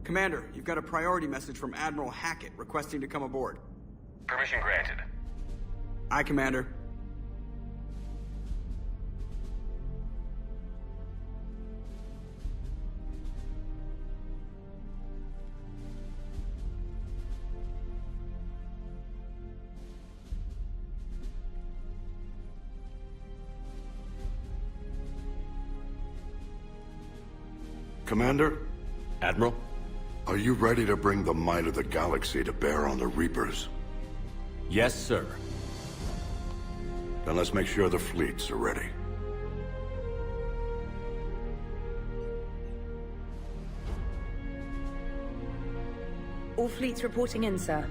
Commander, you've got a priority message from Admiral Hackett requesting to come aboard. Permission granted. Aye, Commander. Commander? Admiral? Are you ready to bring the might of the galaxy to bear on the Reapers? Yes, sir. Then let's make sure the fleets are ready. All fleets reporting in, sir.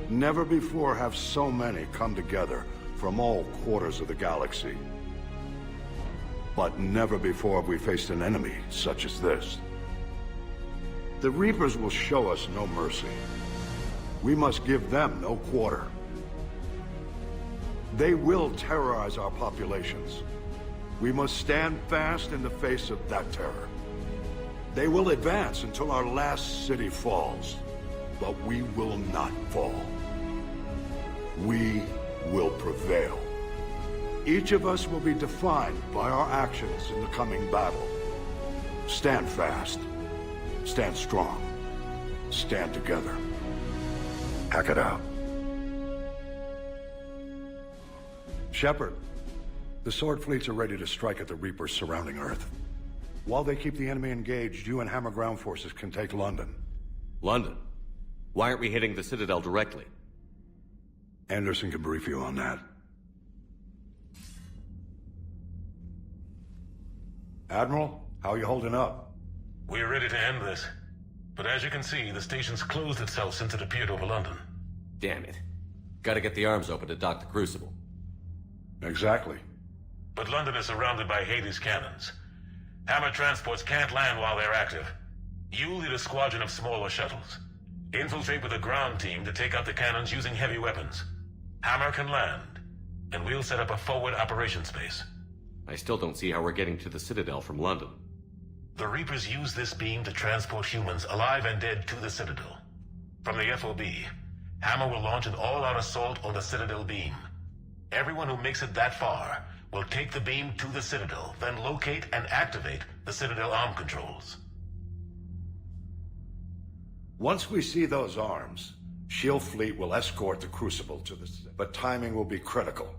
Never before have so many come together from all quarters of the galaxy. But never before have we faced an enemy such as this. The Reapers will show us no mercy. We must give them no quarter. They will terrorize our populations. We must stand fast in the face of that terror. They will advance until our last city falls, but we will not fall. We will prevail. Each of us will be defined by our actions in the coming battle. Stand fast. Stand strong. Stand together. Hack it out. Shepard, the Sword fleets are ready to strike at the Reapers surrounding Earth. While they keep the enemy engaged, you and Hammer ground forces can take London. London? Why aren't we hitting the Citadel directly? Anderson can brief you on that. Admiral, how are you holding up? We're ready to end this. But as you can see, the station's closed itself since it appeared over London. Damn it. Gotta get the arms open to dock the Crucible. Exactly. But London is surrounded by Hades cannons. Hammer transports can't land while they're active. You lead a squadron of smaller shuttles. Infiltrate with a ground team to take out the cannons using heavy weapons. Hammer can land, and we'll set up a forward operations base. I still don't see how we're getting to the Citadel from London. The Reapers use this beam to transport humans, alive and dead, to the Citadel. From the FOB, Hammer will launch an all-out assault on the Citadel beam. Everyone who makes it that far will take the beam to the Citadel, then locate and activate the Citadel arm controls. Once we see those arms, SHIELD fleet will escort the Crucible to the... But timing will be critical.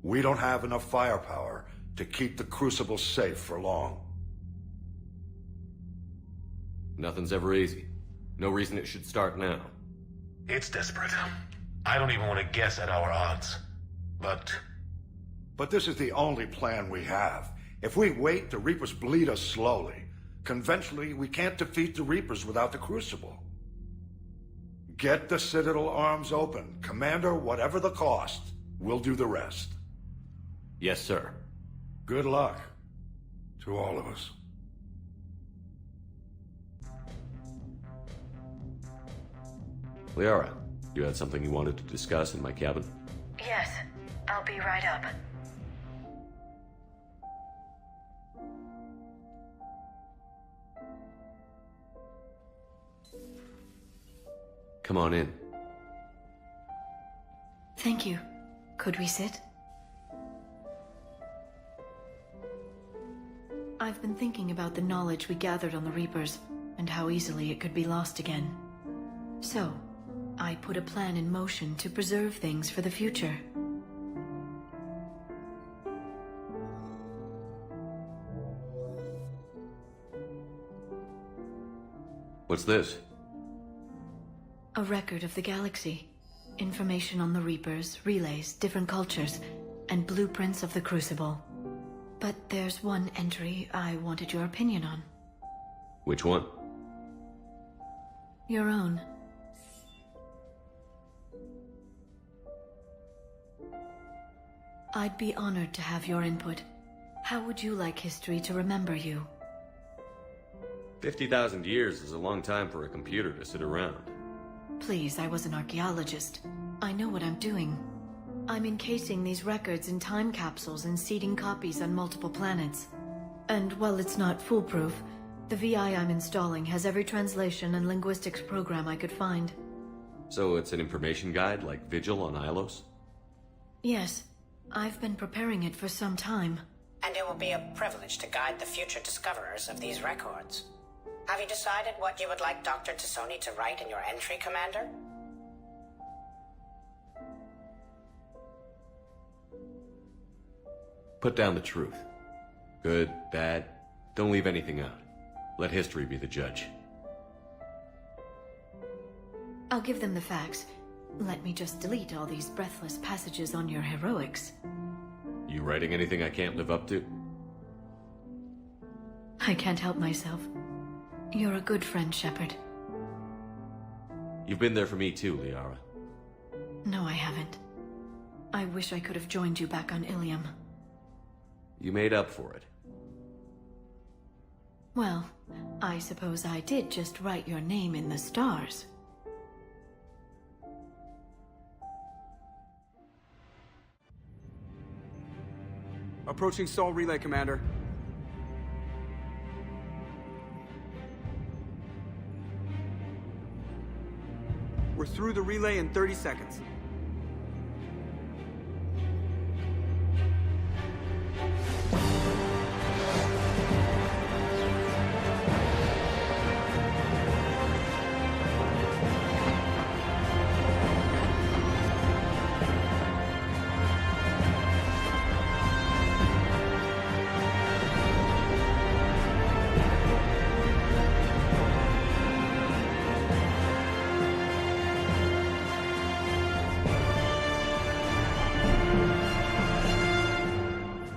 We don't have enough firepower to keep the Crucible safe for long. Nothing's ever easy. No reason it should start now. It's desperate. I don't even want to guess at our odds. But this is the only plan we have. If we wait, the Reapers bleed us slowly. Conventionally, we can't defeat the Reapers without the Crucible. Get the Citadel arms open. Commander, whatever the cost, we'll do the rest. Yes, sir. Good luck to all of us. Liara, you had something you wanted to discuss in my cabin? Yes, I'll be right up. Come on in. Thank you. Could we sit? I've been thinking about the knowledge we gathered on the Reapers, and how easily it could be lost again. So, I put a plan in motion to preserve things for the future. What's this? A record of the galaxy. Information on the Reapers, relays, different cultures, and blueprints of the Crucible. But there's one entry I wanted your opinion on. Which one? Your own. I'd be honored to have your input. How would you like history to remember you? 50,000 years is a long time for a computer to sit around. Please, I was an archaeologist. I know what I'm doing. I'm encasing these records in time capsules and seeding copies on multiple planets. And while it's not foolproof, the VI I'm installing has every translation and linguistics program I could find. So it's an information guide like Vigil on Ilos? Yes. I've been preparing it for some time. And it will be a privilege to guide the future discoverers of these records. Have you decided what you would like Dr. Tassoni to write in your entry, Commander? Put down the truth. Good, bad, don't leave anything out. Let history be the judge. I'll give them the facts. Let me just delete all these breathless passages on your heroics. You writing anything I can't live up to? I can't help myself. You're a good friend, Shepard. You've been there for me too, Liara. No, I haven't. I wish I could have joined you back on Ilium. You made up for it. Well, I suppose I did just write your name in the stars. Approaching Sol Relay, Commander. We're through the relay in 30 seconds.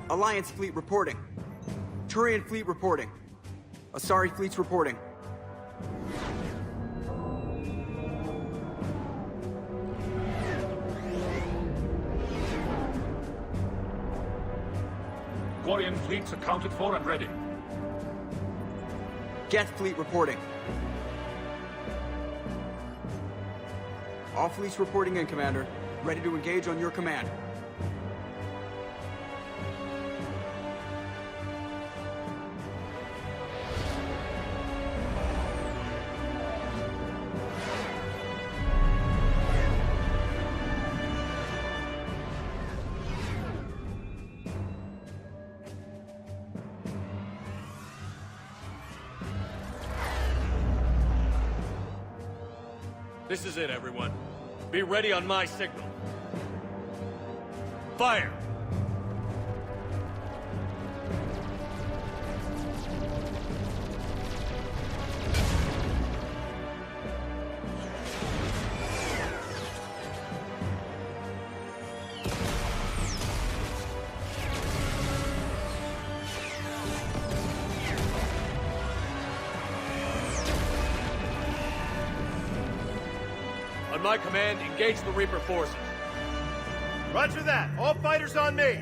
Alliance fleet reporting. Turian fleet reporting. Asari fleet's reporting. Quarian fleets accounted for and ready. Geth fleet reporting. All fleets reporting in, Commander. Ready to engage on your command. This is it, everyone. Be ready on my signal. Fire! On my command, engage the Reaper forces. Roger that. All fighters on me.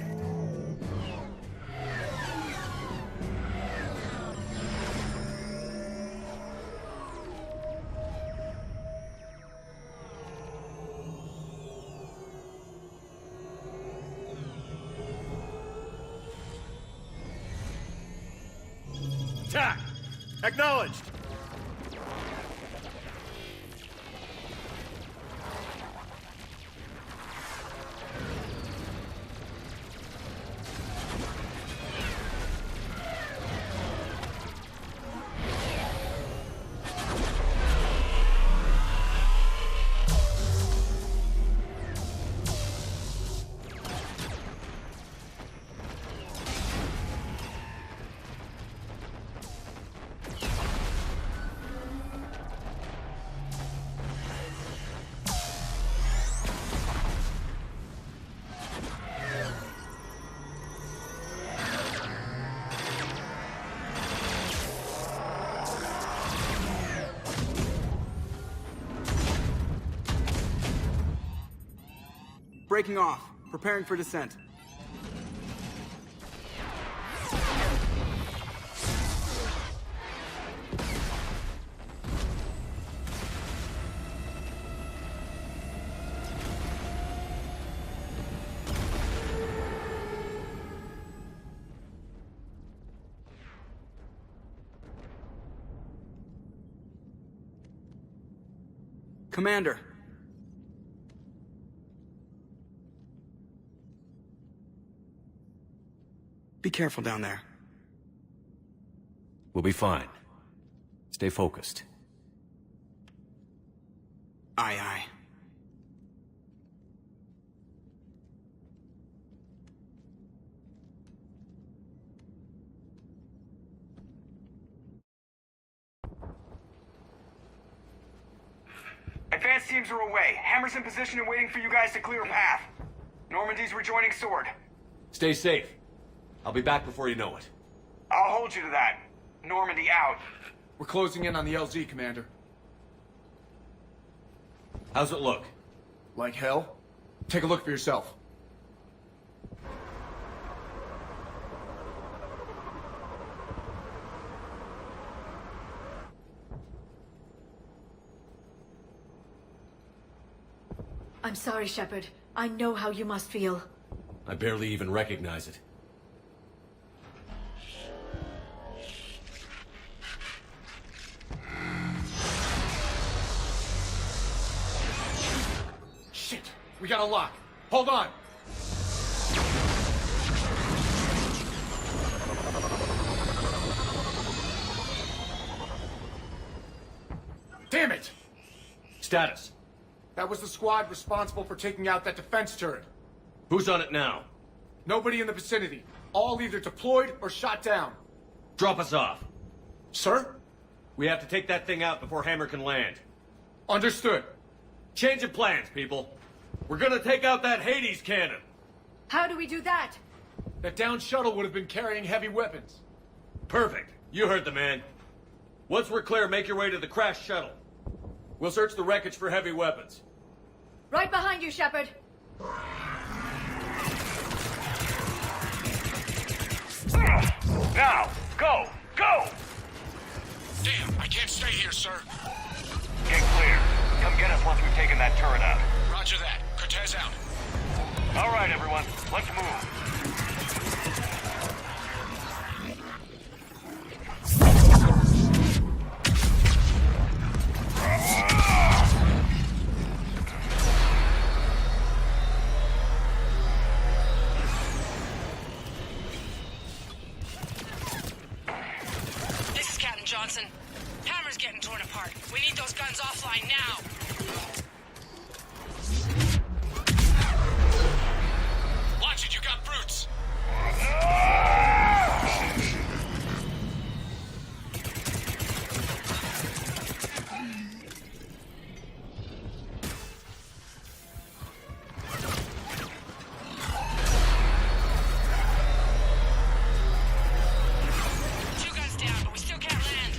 Attack! Acknowledged! Breaking off. Preparing for descent. Commander. Be careful down there. We'll be fine. Stay focused. Aye, aye. Advanced teams are away. Hammer's in position and waiting for you guys to clear a path. Normandy's rejoining Sword. Stay safe. I'll be back before you know it. I'll hold you to that. Normandy out. We're closing in on the LZ, Commander. How's it look? Like hell? Take a look for yourself. I'm sorry, Shepard. I know how you must feel. I barely even recognize it. Shit! We got a lock. Hold on! Damn it! Status. That was the squad responsible for taking out that defense turret. Who's on it now? Nobody in the vicinity. All either deployed or shot down. Drop us off. Sir? We have to take that thing out before Hammer can land. Understood. Change of plans, people. We're gonna take out that Hades cannon. How do we do that? That downed shuttle would have been carrying heavy weapons. Perfect. You heard the man. Once we're clear, make your way to the crashed shuttle. We'll search the wreckage for heavy weapons. Right behind you, Shepard. Now! Go! Go! Damn, I can't stay here, sir. Get clear. Come get us once we've taken that turret out. Roger that. Cortez out. All right, everyone. Let's move. This is Captain Johnson. Hammer's getting torn apart. We need those guns offline now. Watch it, you got brutes. Two guns down, but we still can't land.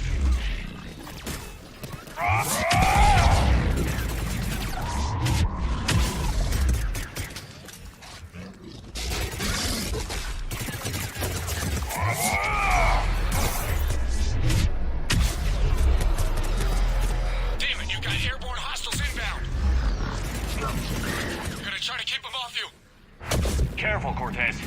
Damn it, you got airborne hostiles inbound. Gonna try to keep them off you. Careful, Cortez.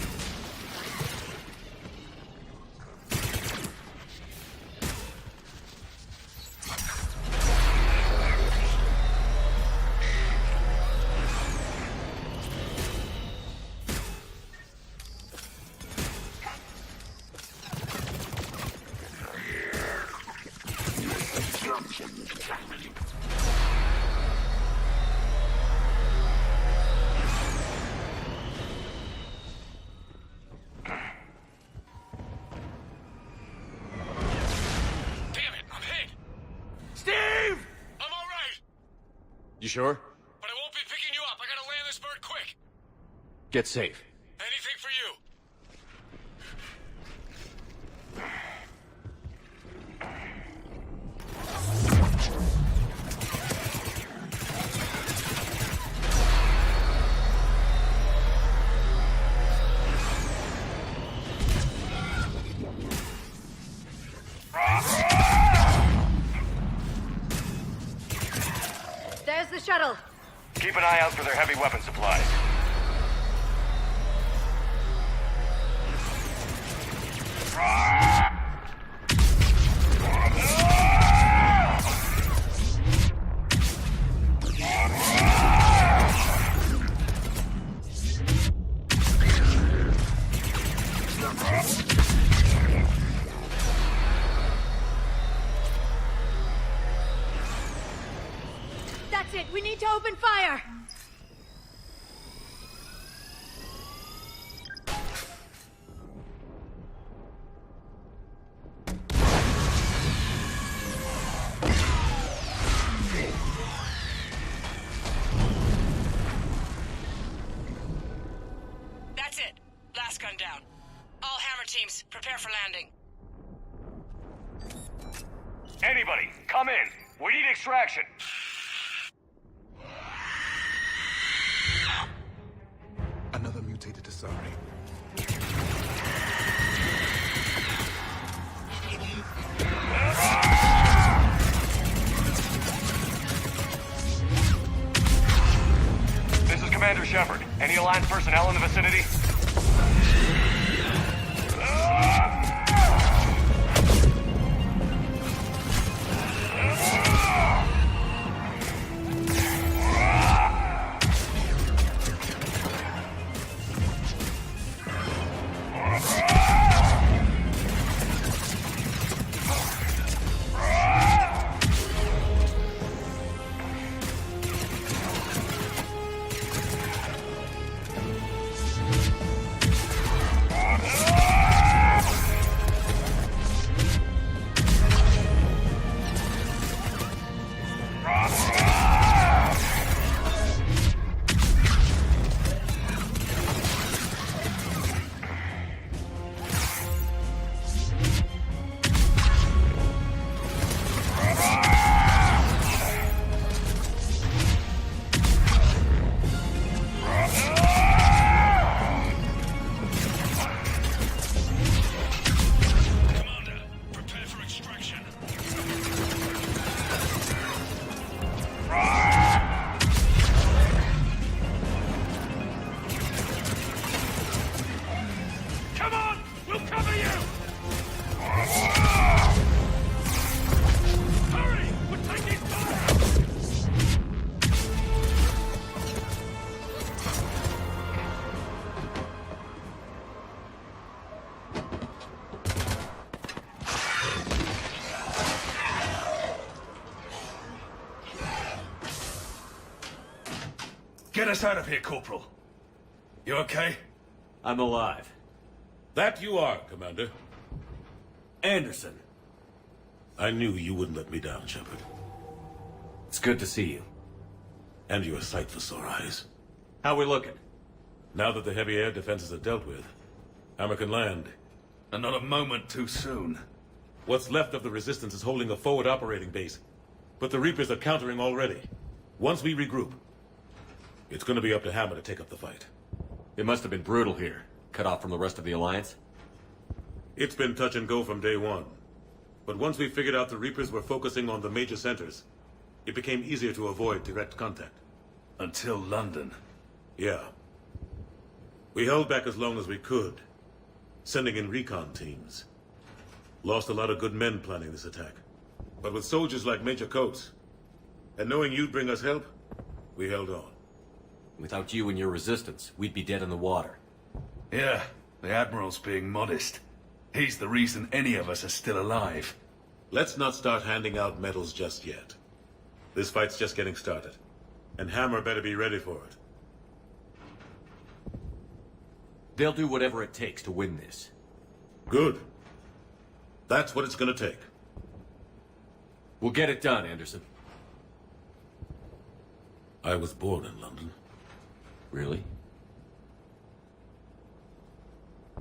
Damn it, I'm hit. Steve! I'm all right, You sure? but I won't be picking you up. I gotta land this bird quick. Get safe. Anything for you. There's the shuttle. Keep an eye out for their heavy weapon supplies. That's it! We need to open fire! That's it. Last gun down. All hammer teams, prepare for landing. Anybody, come in. We need extraction. Another mutated Asari. This is Commander Shepard. Any Alliance personnel in the vicinity? Get us out of here, Corporal. You okay? I'm alive. That you are, Commander. Anderson. I knew you wouldn't let me down, Shepard. It's good to see you. And you're a sight for sore eyes. How we looking? Now that the heavy air defenses are dealt with, Hammer can land. And not a moment too soon. What's left of the Resistance is holding a forward operating base. But the Reapers are countering already. Once we regroup, it's gonna be up to Hammer to take up the fight. It must have been brutal here. Cut off from the rest of the Alliance? It's been touch and go from day one. But once we figured out the Reapers were focusing on the major centers, it became easier to avoid direct contact. Until London. Yeah. We held back as long as we could, sending in recon teams. Lost a lot of good men planning this attack. But with soldiers like Major Coates, and knowing you'd bring us help, we held on. Without you and your resistance, we'd be dead in the water. Yeah, the Admiral's being modest. He's the reason any of us are still alive. Let's not start handing out medals just yet. This fight's just getting started, and Hammer better be ready for it. They'll do whatever it takes to win this. Good. That's what it's gonna take. We'll get it done, Anderson. I was born in London. Really?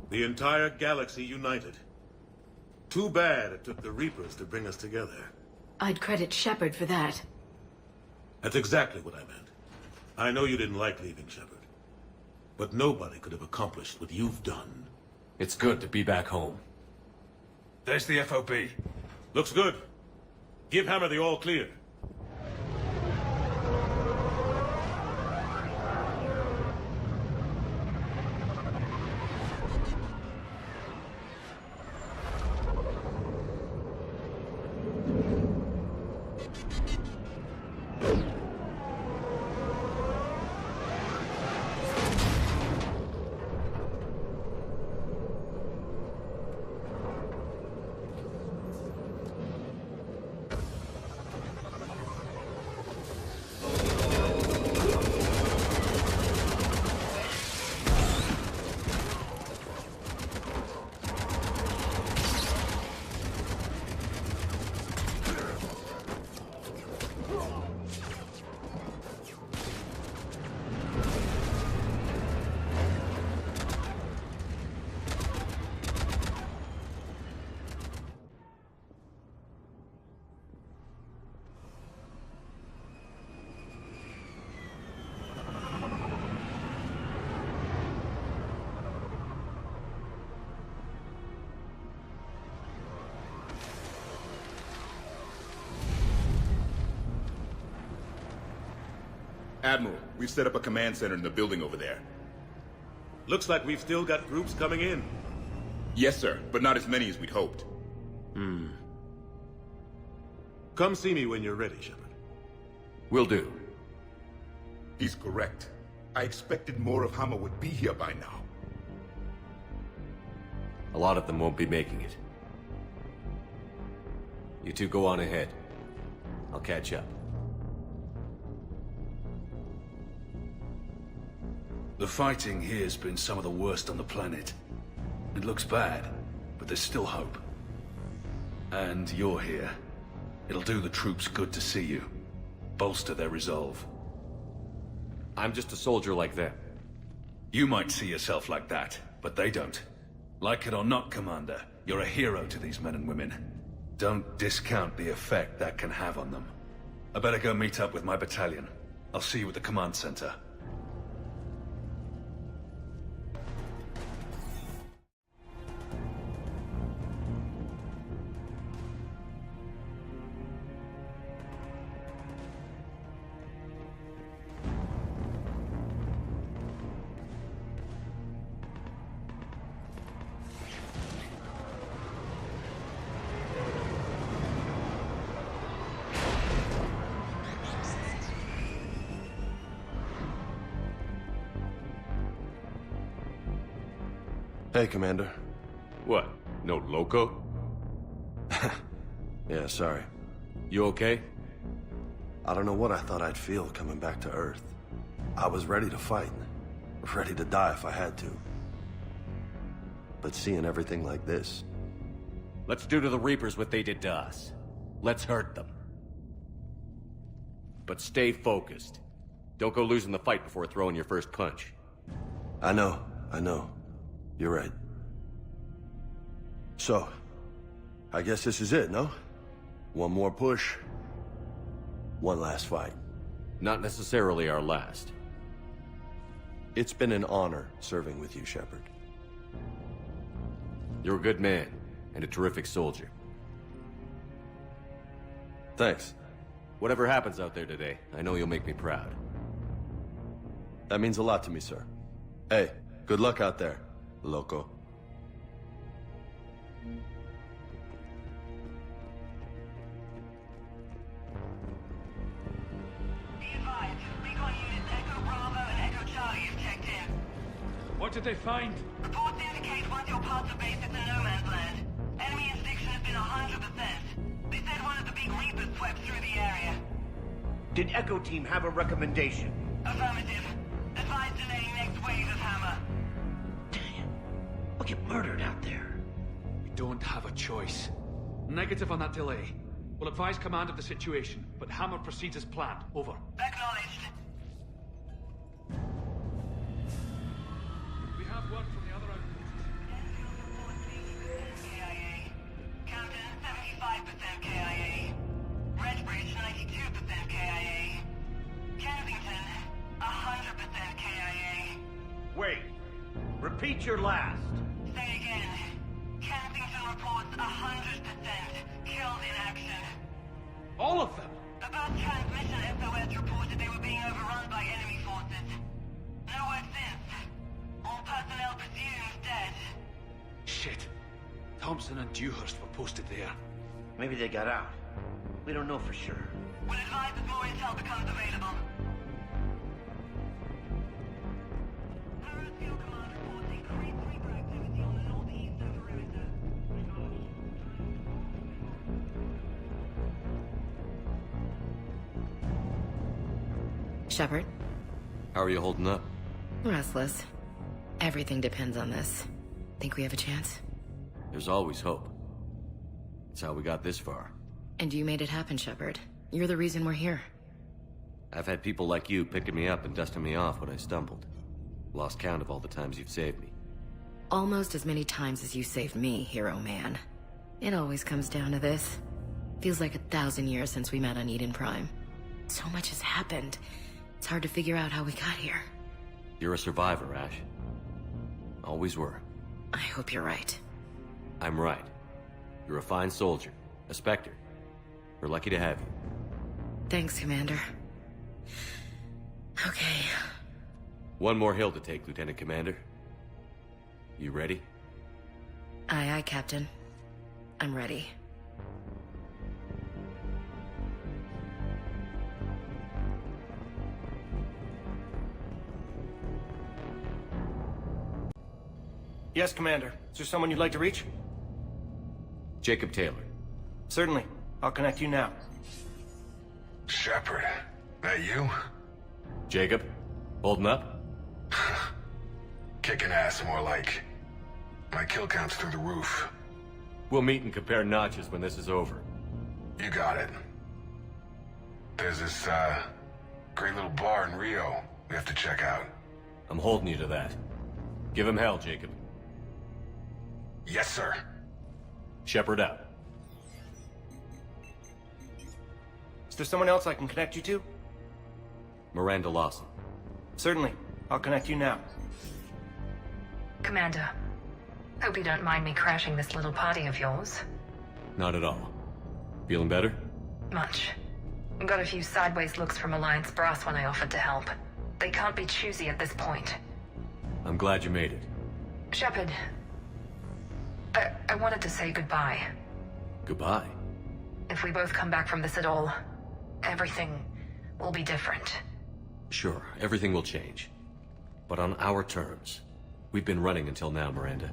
The entire galaxy united. Too bad it took the Reapers to bring us together. I'd credit Shepard for that. That's exactly what I meant. I know you didn't like leaving, Shepard. But nobody could have accomplished what you've done. It's good to be back home. There's the FOB. Looks good. Give Hammer the all clear. Admiral, we've set up a command center in the building over there. Looks like we've still got groups coming in. Yes, sir, but not as many as we'd hoped. Come see me when you're ready, Shepard. Will do. He's correct. I expected more of Hammer would be here by now. A lot of them won't be making it. You two go on ahead. I'll catch up. The fighting here's been some of the worst on the planet. It looks bad, but there's still hope. And you're here. It'll do the troops good to see you. Bolster their resolve. I'm just a soldier like them. You might see yourself like that, but they don't. Like it or not, Commander, you're a hero to these men and women. Don't discount the effect that can have on them. I better go meet up with my battalion. I'll see you at the command center. Hey, Commander. What? No loco? Yeah, sorry. You okay? I don't know what I thought I'd feel coming back to Earth. I was ready to fight. Ready to die if I had to. But seeing everything like this... Let's do to the Reapers what they did to us. Let's hurt them. But stay focused. Don't go losing the fight before throwing your first punch. I know. You're right. So, I guess this is it, no? One more push. One last fight. Not necessarily our last. It's been an honor serving with you, Shepard. You're a good man, and a terrific soldier. Thanks. Whatever happens out there today, I know you'll make me proud. That means a lot to me, sir. Hey, good luck out there, loco. What did they find? Reports indicate once you're past the base, it's a no man's land. Enemy interdiction has been 100%. They said one of the big Reapers swept through the area. Did Echo Team have a recommendation? Affirmative. Advise delaying next wave of Hammer. Damn. We'll get murdered out there. We don't have a choice. Negative on that delay. We'll advise command of the situation, but Hammer proceeds as planned. Over. Acknowledged. We have word from the other outposts. KIA. Camden, 75% KIA. Redbridge, 92% KIA. Kensington, 100% KIA. Wait. Repeat your last. Say again. Kensington reports 100% killed in action. All of them? The bus transmission SOS reported they were being overrun by enemy forces. No word since. All personnel presumed dead. Shit. Thompson and Dewhurst were posted there. Maybe they got out. We don't know for sure. We'll advise as more intel becomes available. Field Command reports increased Reaper activity on the northeast of the perimeter. Shepard? How are you holding up? Restless. Everything depends on this. Think we have a chance? There's always hope. It's how we got this far. And you made it happen, Shepard. You're the reason we're here. I've had people like you picking me up and dusting me off when I stumbled. Lost count of all the times you've saved me. Almost as many times as you saved me, hero man. It always comes down to this. Feels like 1,000 years since we met on Eden Prime. So much has happened. It's hard to figure out how we got here. You're a survivor, Ash. Always were. I hope you're right. I'm right. You're a fine soldier. A Spectre. We're lucky to have you. Thanks, Commander. Okay. One more hill to take, Lieutenant Commander. You ready? Aye, aye, Captain. I'm ready. Yes, Commander. Is there someone you'd like to reach? Jacob Taylor. Certainly. I'll connect you now. Shepard, that you? Jacob? Holding up? Kicking ass, more like. My kill count's through the roof. We'll meet and compare notches when this is over. You got it. There's this, great little bar in Rio we have to check out. I'm holding you to that. Give him hell, Jacob. Yes, sir. Shepard out. Is there someone else I can connect you to? Miranda Lawson. Certainly. I'll connect you now. Commander, hope you don't mind me crashing this little party of yours. Not at all. Feeling better? Much. Got a few sideways looks from Alliance brass when I offered to help. They can't be choosy at this point. I'm glad you made it. Shepard, I wanted to say goodbye. Goodbye. If we both come back from this at all, everything will be different. Sure, everything will change. But on our terms. We've been running until now, Miranda.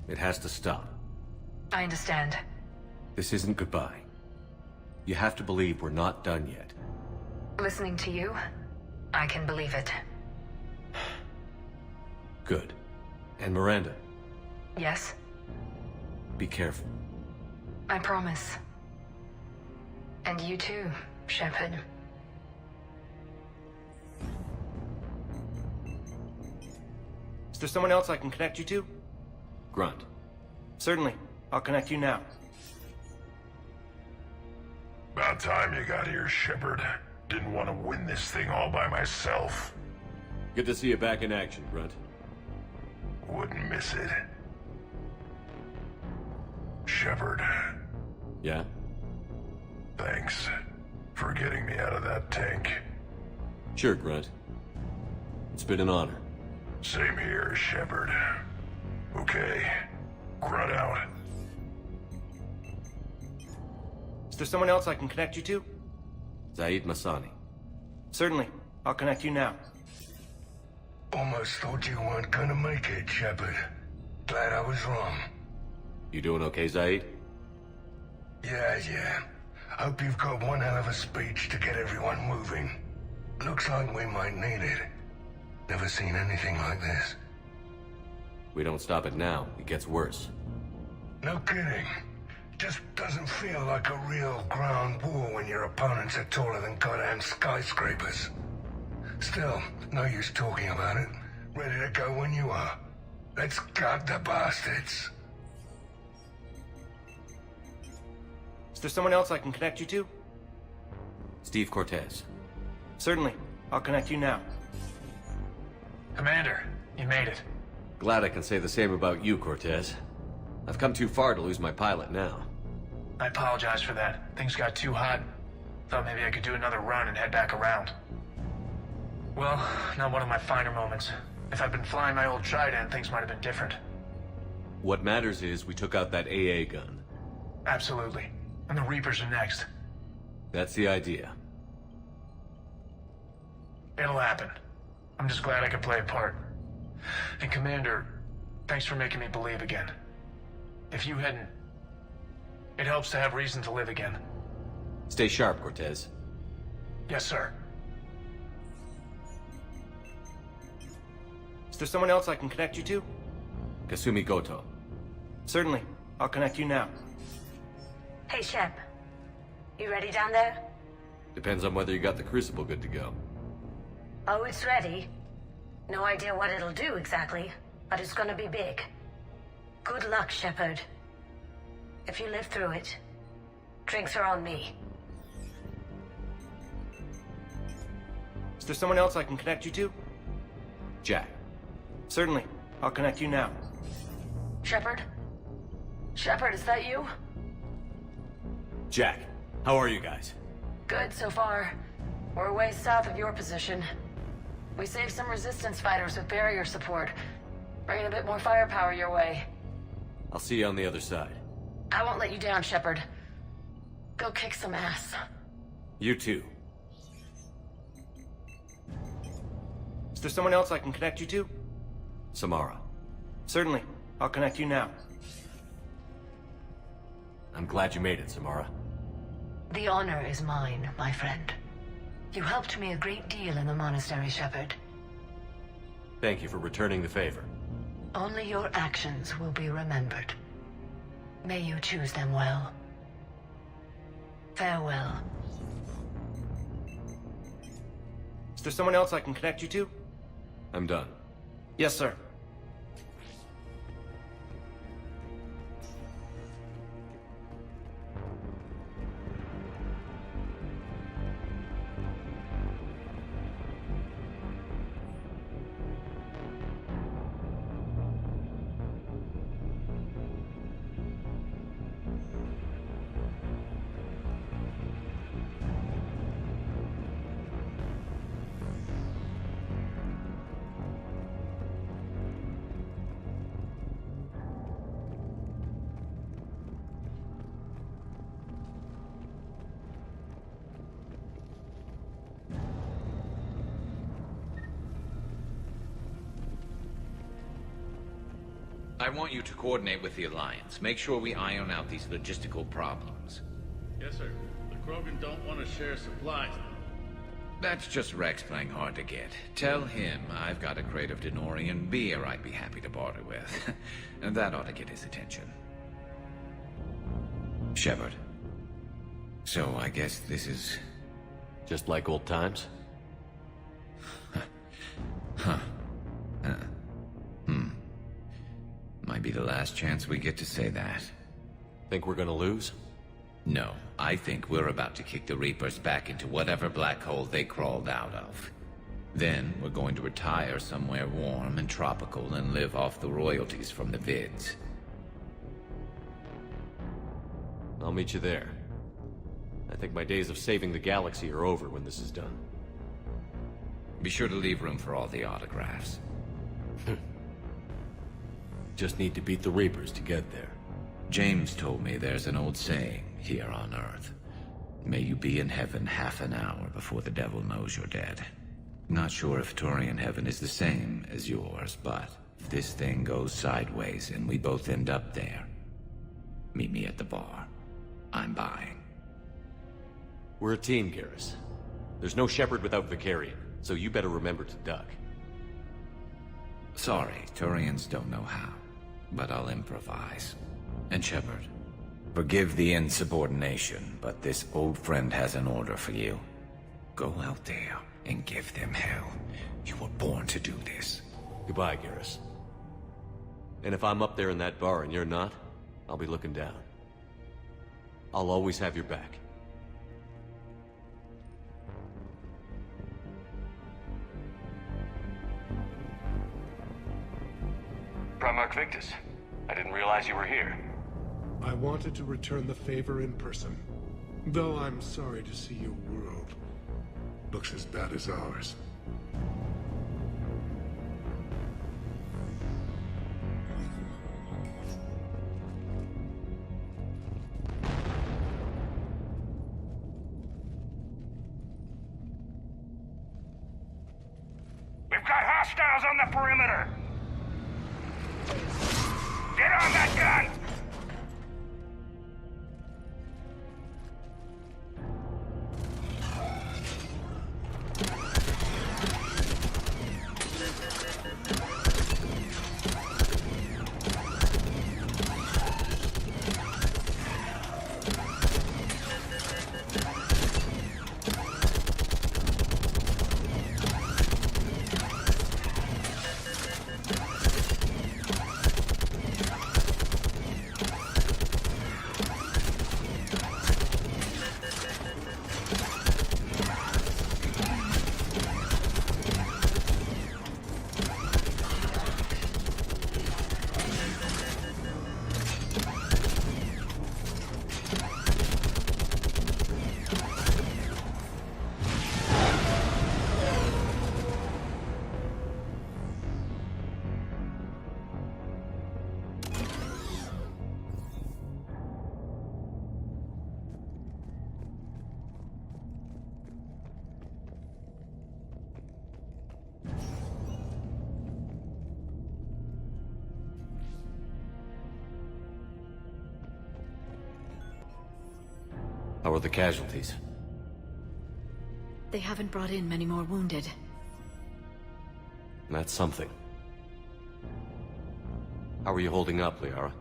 It has to stop. I understand. This isn't goodbye. You have to believe we're not done yet. Listening to you, I can believe it. Good. And Miranda, Yes, be careful. I promise. And you too, Shepard. Is there someone else I can connect you to? Grunt. Certainly. I'll connect you now. About time you got here, Shepard. Didn't want to win this thing all by myself. Good to see you back in action, Grunt. Wouldn't miss it. Shepard. Yeah? Thanks for getting me out of that tank. Sure, Grunt. It's been an honor. Same here, Shepard. Okay. Grunt out. Is there someone else I can connect you to? Zaid Masani. Certainly. I'll connect you now. Almost thought you weren't gonna make it, Shepard. Glad I was wrong. You doing okay, Zaid? Yeah. Hope you've got one hell of a speech to get everyone moving. Looks like we might need it. Never seen anything like this. We don't stop it now, it gets worse. No kidding. Just doesn't feel like a real ground war when your opponents are taller than goddamn skyscrapers. Still, no use talking about it. Ready to go when you are. Let's gut the bastards. Is there someone else I can connect you to? Steve Cortez. Certainly. I'll connect you now. Commander, you made it. Glad I can say the same about you, Cortez. I've come too far to lose my pilot now. I apologize for that. Things got too hot. Thought maybe I could do another run and head back around. Well, not one of my finer moments. If I'd been flying my old Trident, things might have been different. What matters is we took out that AA gun. Absolutely. And the Reapers are next. That's the idea. It'll happen. I'm just glad I could play a part. And Commander, thanks for making me believe again. If you hadn't... It helps to have reason to live again. Stay sharp, Cortez. Yes, sir. Is there someone else I can connect you to? Kasumi Goto. Certainly. I'll connect you now. Hey, Shep. You ready down there? Depends on whether you got the Crucible good to go. Oh, it's ready. No idea what it'll do exactly, but it's gonna be big. Good luck, Shepard. If you live through it, drinks are on me. Is there someone else I can connect you to? Jack. Certainly. I'll connect you now. Shepard? Shepard, is that you? Jack, how are you guys? Good so far. We're way south of your position. We saved some resistance fighters with barrier support. Bringing a bit more firepower your way. I'll see you on the other side. I won't let you down, Shepard. Go kick some ass. You too. Is there someone else I can connect you to? Samara. Certainly. I'll connect you now. I'm glad you made it, Samara. The honor is mine, my friend. You helped me a great deal in the monastery, Shepard. Thank you for returning the favor. Only your actions will be remembered. May you choose them well. Farewell. Is there someone else I can connect you to? I'm done. Yes, sir. I want you to coordinate with the Alliance. Make sure we iron out these logistical problems. Yes, sir. The Krogan don't want to share supplies. That's just Rex playing hard to get. Tell him I've got a crate of Denorian beer I'd be happy to barter with. And that ought to get his attention. Shepard. So I guess this is... just like old times? Huh. Might be the last chance we get to say that. Think we're gonna lose? No, I think we're about to kick the Reapers back into whatever black hole they crawled out of. Then we're going to retire somewhere warm and tropical and live off the royalties from the vids. I'll meet you there. I think my days of saving the galaxy are over when this is done. Be sure to leave room for all the autographs. Just need to beat the Reapers to get there. James told me there's an old saying here on Earth. May you be in heaven half an hour before the devil knows you're dead. Not sure if Turian heaven is the same as yours, but if this thing goes sideways and we both end up there, meet me at the bar. I'm buying. We're a team, Garrus. There's no Shepard without Vicarian, so you better remember to duck. Sorry, Turians don't know how, but I'll improvise. And Shepard, forgive the insubordination, but this old friend has an order for you. Go out there and give them hell. You were born to do this. Goodbye, Garrus. And if I'm up there in that bar and you're not, I'll be looking down. I'll always have your back. Primarch Victus, I didn't realize you were here. I wanted to return the favor in person, though I'm sorry to see your world looks as bad as ours. We've got hostiles on the perimeter! Get on that gun! How are the casualties? They haven't brought in many more wounded. That's something. How are you holding up, Liara?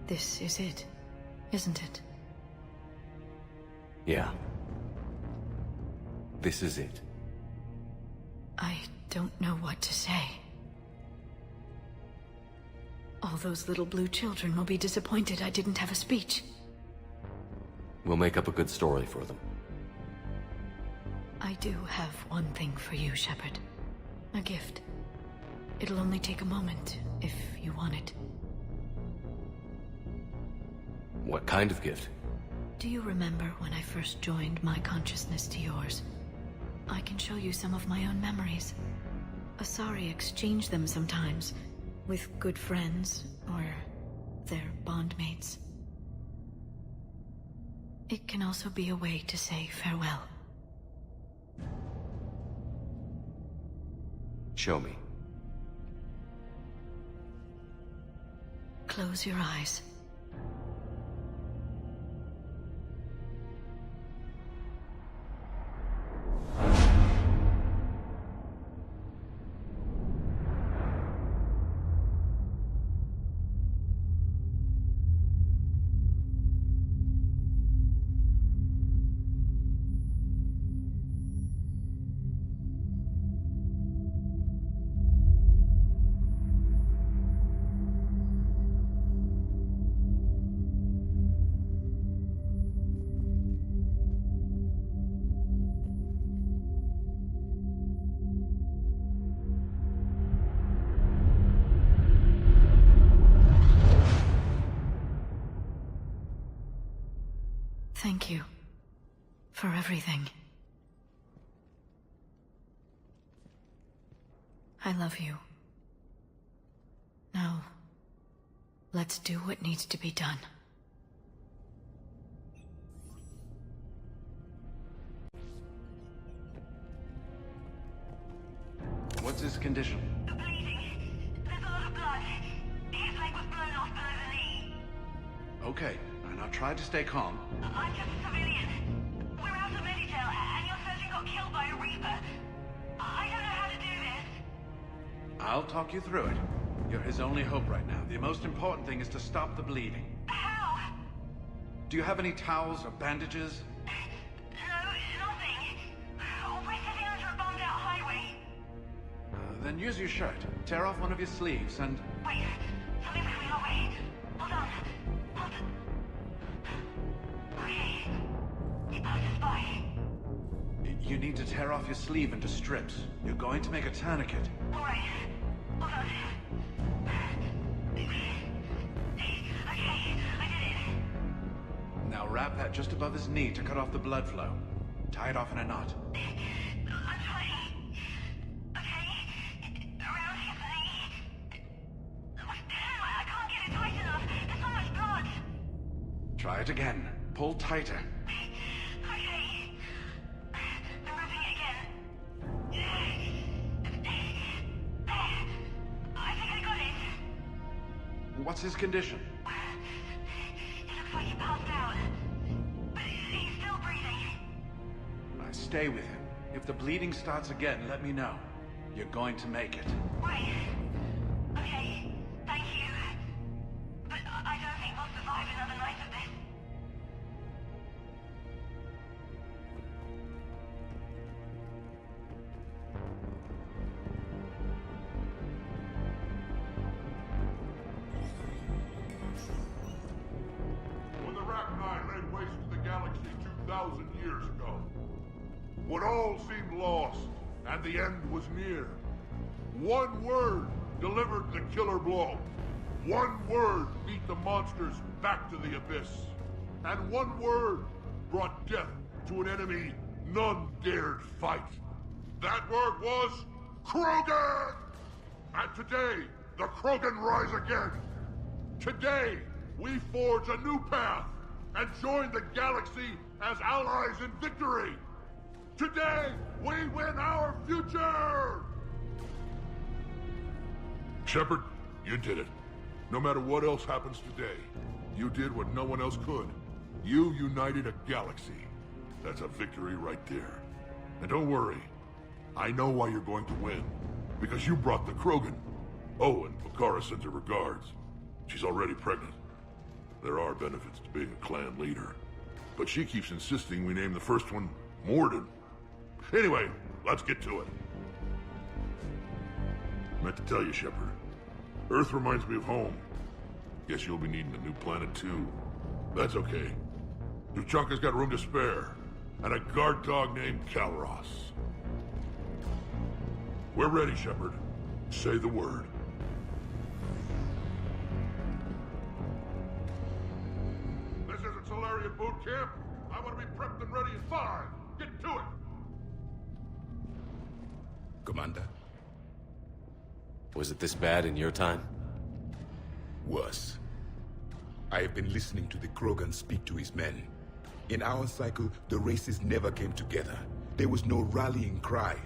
This is it, isn't it? Yeah. This is it. I don't know what to say. All those little blue children will be disappointed I didn't have a speech. We'll make up a good story for them. I do have one thing for you, Shepard. A gift. It'll only take a moment, if you want it. What kind of gift? Do you remember when I first joined my consciousness to yours? I can show you some of my own memories. Asari exchange them sometimes, with good friends, or their bondmates. It can also be a way to say farewell. Show me. Close your eyes. Thank you for everything. I love you. Now, let's do what needs to be done. What's his condition? There's a lot of blood. His leg was blown off below the knee. Okay, and I'll try to stay calm. I'm just a civilian. We're out of Meditail, and your surgeon got killed by a Reaper. I don't know how to do this. I'll talk you through it. You're his only hope right now. The most important thing is to stop the bleeding. How? Do you have any towels or bandages? No, nothing. We're sitting under a bombed-out highway. Then use your shirt. Tear off one of your sleeves and... Wait, something's coming our way. Hold on. Okay. It passes by. You need to tear off your sleeve into strips. You're going to make a tourniquet. All right. Hold on. Okay, I did it. Now wrap that just above his knee to cut off the blood flow. Tie it off in a knot. I'm trying. Okay. Around his knee. Damn, I can't get it tight enough. There's so much blood. Try it again. Pull tighter. Okay. I'm wrapping it again. I think I got it. What's his condition? It looks like he passed out. But he's still breathing. Stay with him. If the bleeding starts again, let me know. You're going to make it. Right. Okay. Thank you. But I don't think we'll survive another night of this. When the Rachni laid waste to the galaxy 2,000 years ago, when all seemed lost and the end was near, one word delivered the killer blow. One word beat the monsters back to the abyss. And one word brought death to an enemy none dared fight. That word was Krogan! And today, the Krogan rise again. Today, we forge a new path and join the galaxy as allies in victory. Today, we win our future! Shepard, you did it. No matter what else happens today, you did what no one else could. You united a galaxy. That's a victory right there. And don't worry. I know why you're going to win. Because you brought the Krogan. Oh, and Bakara sends her regards. She's already pregnant. There are benefits to being a clan leader. But she keeps insisting we name the first one Morden. Anyway, let's get to it. Meant to tell you, Shepard. Earth reminds me of home. Guess you'll be needing a new planet too. That's okay. Tuchanka's got room to spare. And a guard dog named Kalros. We're ready, Shepard. Say the word. This isn't Solarian boot camp. I want to be prepped and ready in 5. Get to it! Commander? Was it this bad in your time? Worse. I have been listening to the Krogan speak to his men. In our cycle, the races never came together. There was no rallying cry.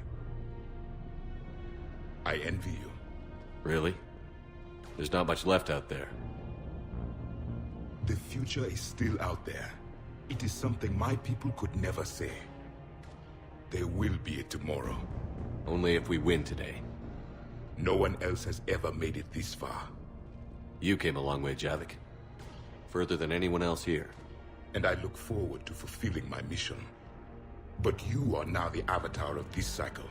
I envy you. Really? There's not much left out there. The future is still out there. It is something my people could never say. There will be a tomorrow. Only if we win today. No one else has ever made it this far. You came a long way, Javik. Further than anyone else here. And I look forward to fulfilling my mission. But you are now the avatar of this cycle.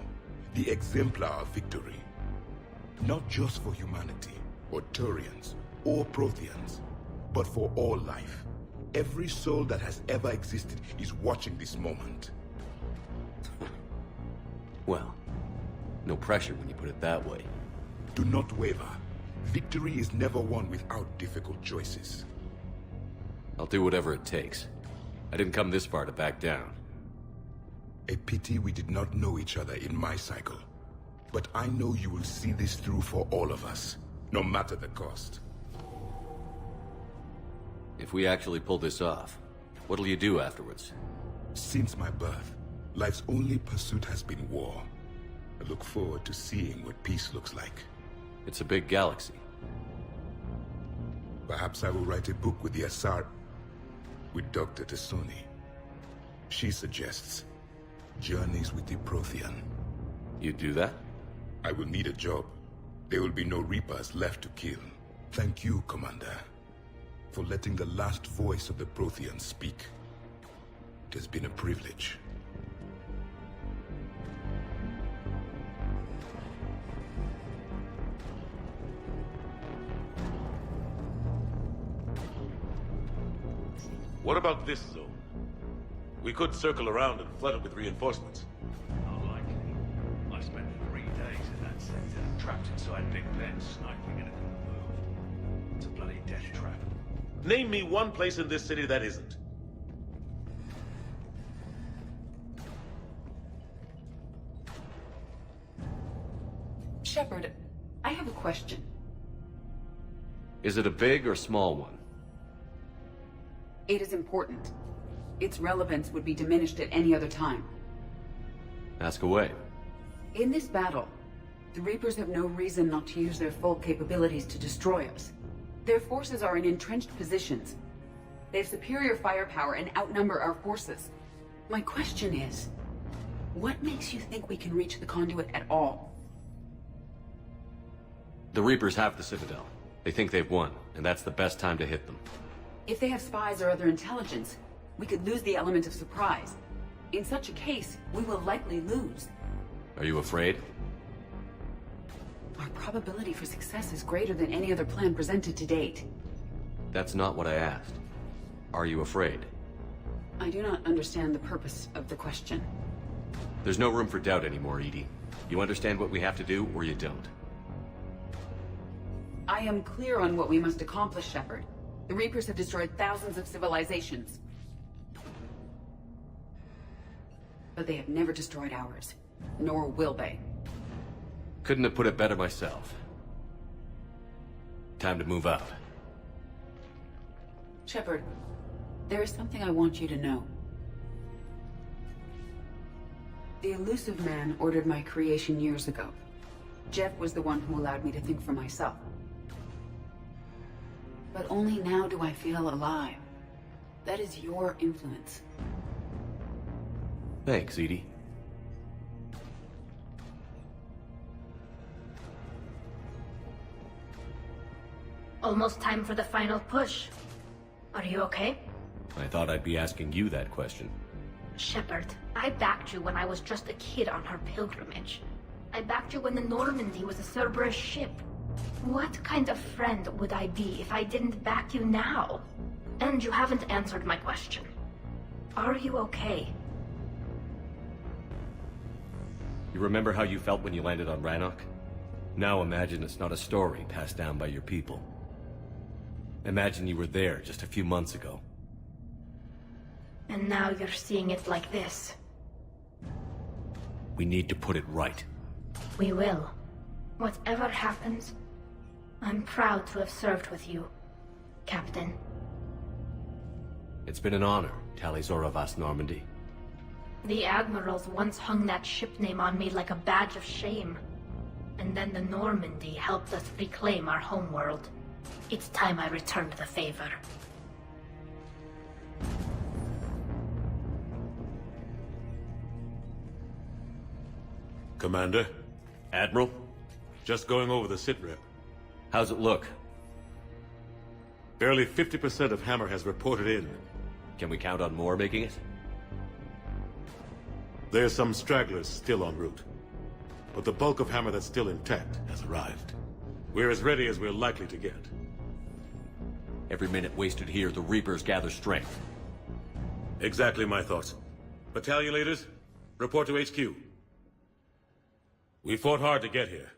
The exemplar of victory. Not just for humanity, or Turians, or Protheans, but for all life. Every soul that has ever existed is watching this moment. Well, no pressure when you put it that way. Do not waver. Victory is never won without difficult choices. I'll do whatever it takes. I didn't come this far to back down. A pity we did not know each other in my cycle. But I know you will see this through for all of us, no matter the cost. If we actually pull this off, what'll you do afterwards? Since my birth, life's only pursuit has been war. I look forward to seeing what peace looks like. It's a big galaxy. Perhaps I will write a book with the Asar... with Dr. Tassoni. She suggests Journeys with the Prothean. You do that? I will need a job. There will be no Reapers left to kill. Thank you, Commander, for letting the last voice of the Protheans speak. It has been a privilege. What about this zone? We could circle around and flood it with reinforcements. Not likely. I spent 3 days in that sector, trapped inside Big Ben, sniping and it couldn't move. It's a bloody death trap. Name me one place in this city that isn't. Shepard, I have a question. Is it a big or small one? It is important. Its relevance would be diminished at any other time. Ask away. In this battle, the Reapers have no reason not to use their full capabilities to destroy us. Their forces are in entrenched positions. They have superior firepower and outnumber our forces. My question is, what makes you think we can reach the conduit at all? The Reapers have the Citadel. They think they've won, and that's the best time to hit them. If they have spies or other intelligence, we could lose the element of surprise. In such a case, we will likely lose. Are you afraid? Our probability for success is greater than any other plan presented to date. That's not what I asked. Are you afraid? I do not understand the purpose of the question. There's no room for doubt anymore, Edie. You understand what we have to do, or you don't. I am clear on what we must accomplish, Shepard. The Reapers have destroyed thousands of civilizations. But they have never destroyed ours. Nor will they. Couldn't have put it better myself. Time to move out. Shepard, there is something I want you to know. The Illusive Man ordered my creation years ago. Jeff was the one who allowed me to think for myself. But only now do I feel alive. That is your influence. Thanks, Edie. Almost time for the final push. Are you okay? I thought I'd be asking you that question. Shepard, I backed you when I was just a kid on her pilgrimage. I backed you when the Normandy was a Cerberus ship. What kind of friend would I be if I didn't back you now? And you haven't answered my question. Are you okay? You remember how you felt when you landed on Rannoch? Now imagine it's not a story passed down by your people. Imagine you were there just a few months ago. And now you're seeing it like this. We need to put it right. We will. Whatever happens, I'm proud to have served with you, Captain. It's been an honor, Talizora Vas Normandy. The Admirals once hung that ship name on me like a badge of shame. And then the Normandy helped us reclaim our homeworld. It's time I returned the favor. Commander? Admiral? Just going over the sitrep. How's it look? Barely 50% of Hammer has reported in. Can we count on more making it? There's some stragglers still en route. But the bulk of Hammer that's still intact has arrived. We're as ready as we're likely to get. Every minute wasted here, the Reapers gather strength. Exactly my thoughts. Battalion leaders, report to HQ. We fought hard to get here.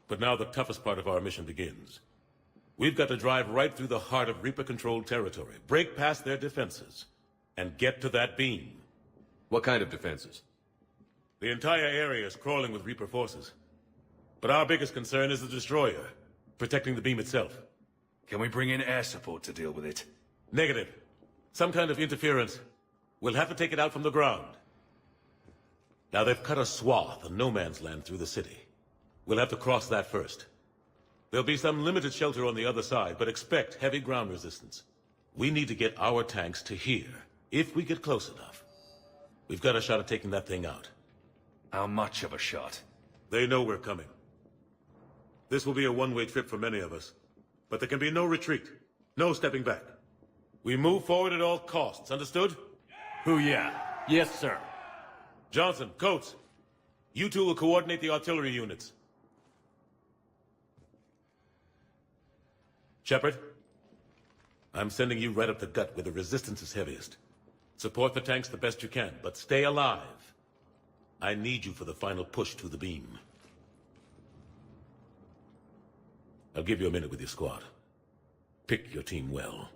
But now the toughest part of our mission begins. We've got to drive right through the heart of Reaper-controlled territory, break past their defenses, and get to that beam. What kind of defenses? The entire area is crawling with Reaper forces. But our biggest concern is the destroyer, protecting the beam itself. Can we bring in air support to deal with it? Negative. Some kind of interference. We'll have to take it out from the ground. Now they've cut a swath of no man's land through the city. We'll have to cross that first. There'll be some limited shelter on the other side, but expect heavy ground resistance. We need to get our tanks to here, if we get close enough. We've got a shot at taking that thing out. How much of a shot? They know we're coming. This will be a one-way trip for many of us. But there can be no retreat. No stepping back. We move forward at all costs, understood? Who, yeah. Yes, sir. Johnson, Coates, you two will coordinate the artillery units. Shepard, I'm sending you right up the gut where the resistance is heaviest. Support the tanks the best you can, but stay alive. I need you for the final push to the beam. I'll give you a minute with your squad. Pick your team well.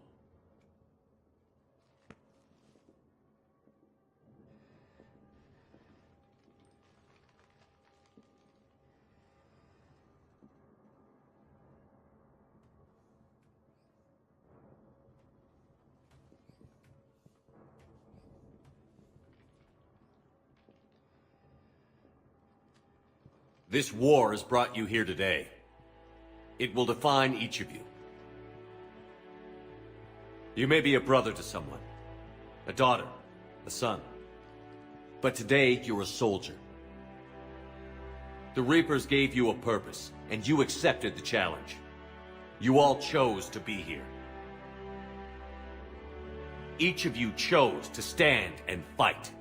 This war has brought you here today. It will define each of you. You may be a brother to someone, a daughter, a son. But today, you're a soldier. The Reapers gave you a purpose, and you accepted the challenge. You all chose to be here. Each of you chose to stand and fight.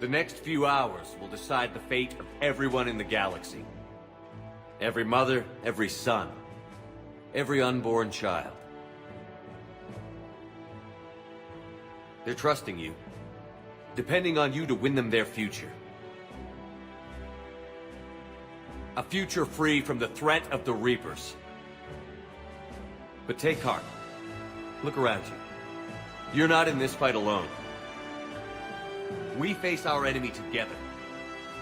The next few hours will decide the fate of everyone in the galaxy. Every mother, every son, every unborn child. They're trusting you, depending on you to win them their future. A future free from the threat of the Reapers. But take heart. Look around you. You're not in this fight alone. We face our enemy together,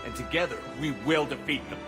and together we will defeat them.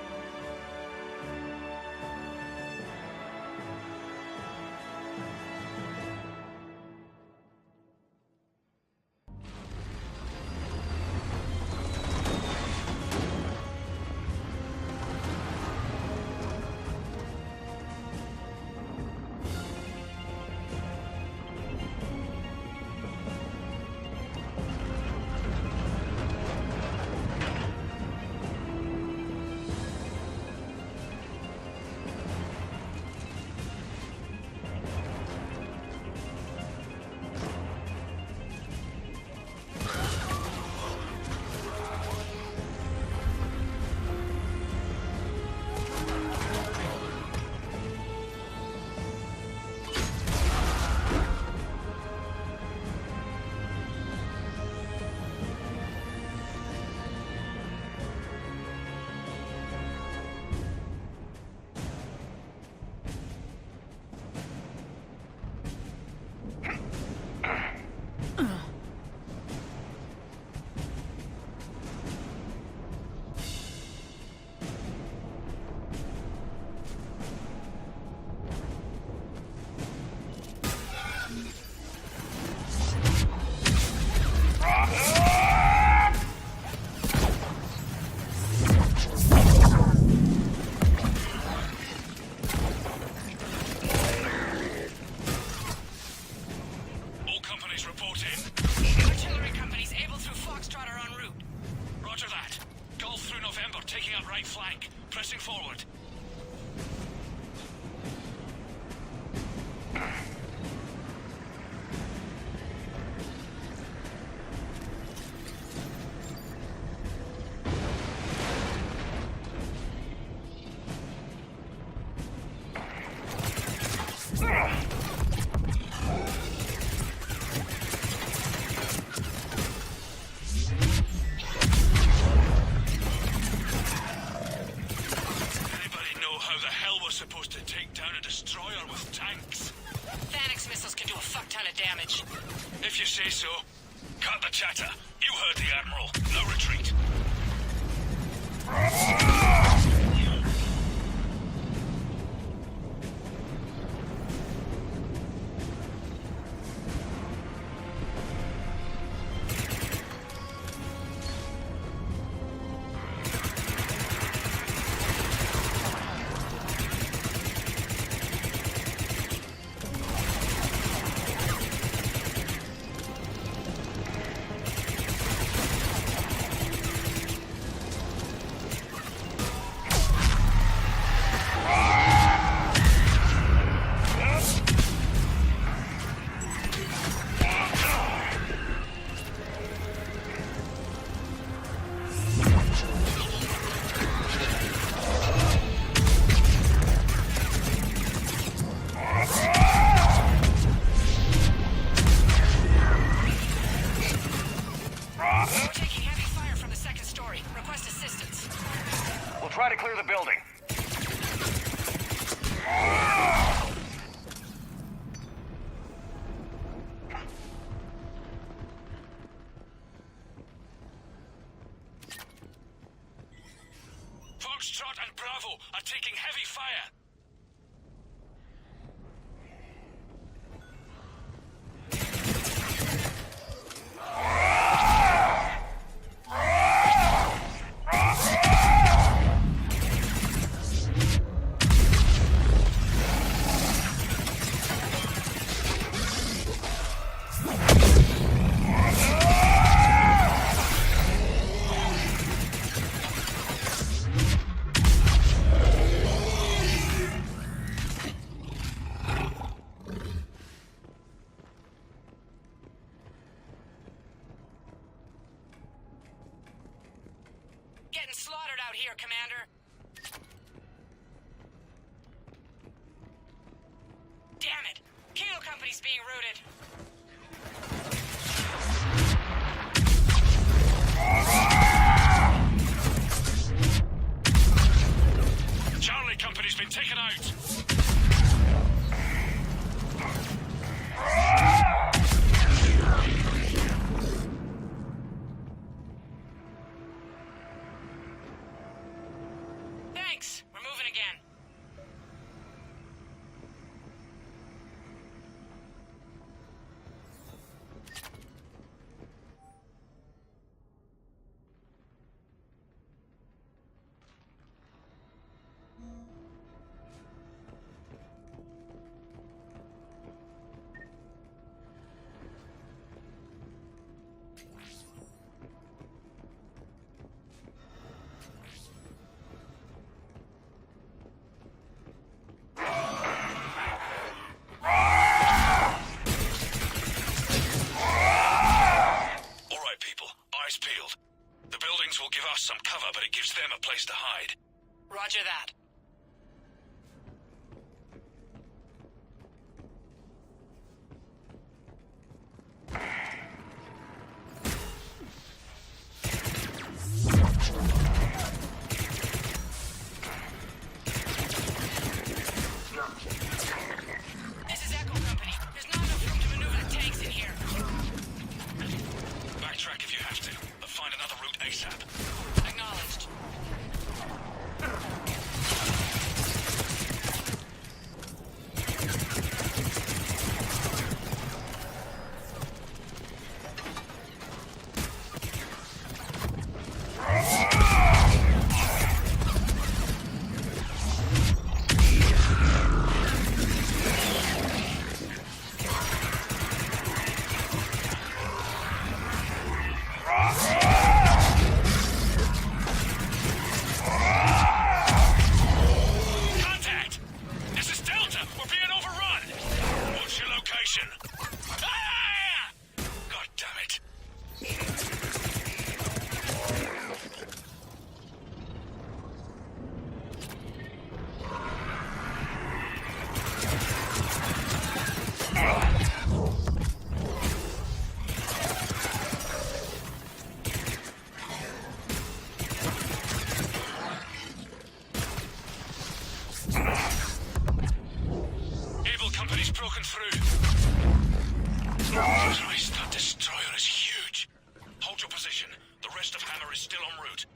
Taking up right flank. Pressing forward. Supposed to take down a destroyer with tanks. Phanex missiles can do a fuck ton of damage. If you say so. Cut the chatter. You heard the Admiral. No retreat. Try to clear the building. Foxtrot and Bravo are taking heavy fire. Getting slaughtered out here, Commander. Damn it! Kilo Company's being routed. Charlie Company's been taken out. Thanks. We're moving again. Will give us some cover, but it gives them a place to hide. Roger that. This is Echo Company. There's not enough room to maneuver the tanks in here. Backtrack if you have to, but find another route ASAP. Acknowledged. broken through. Christ, that destroyer is huge. Hold your position. The rest of Hammer is still en route.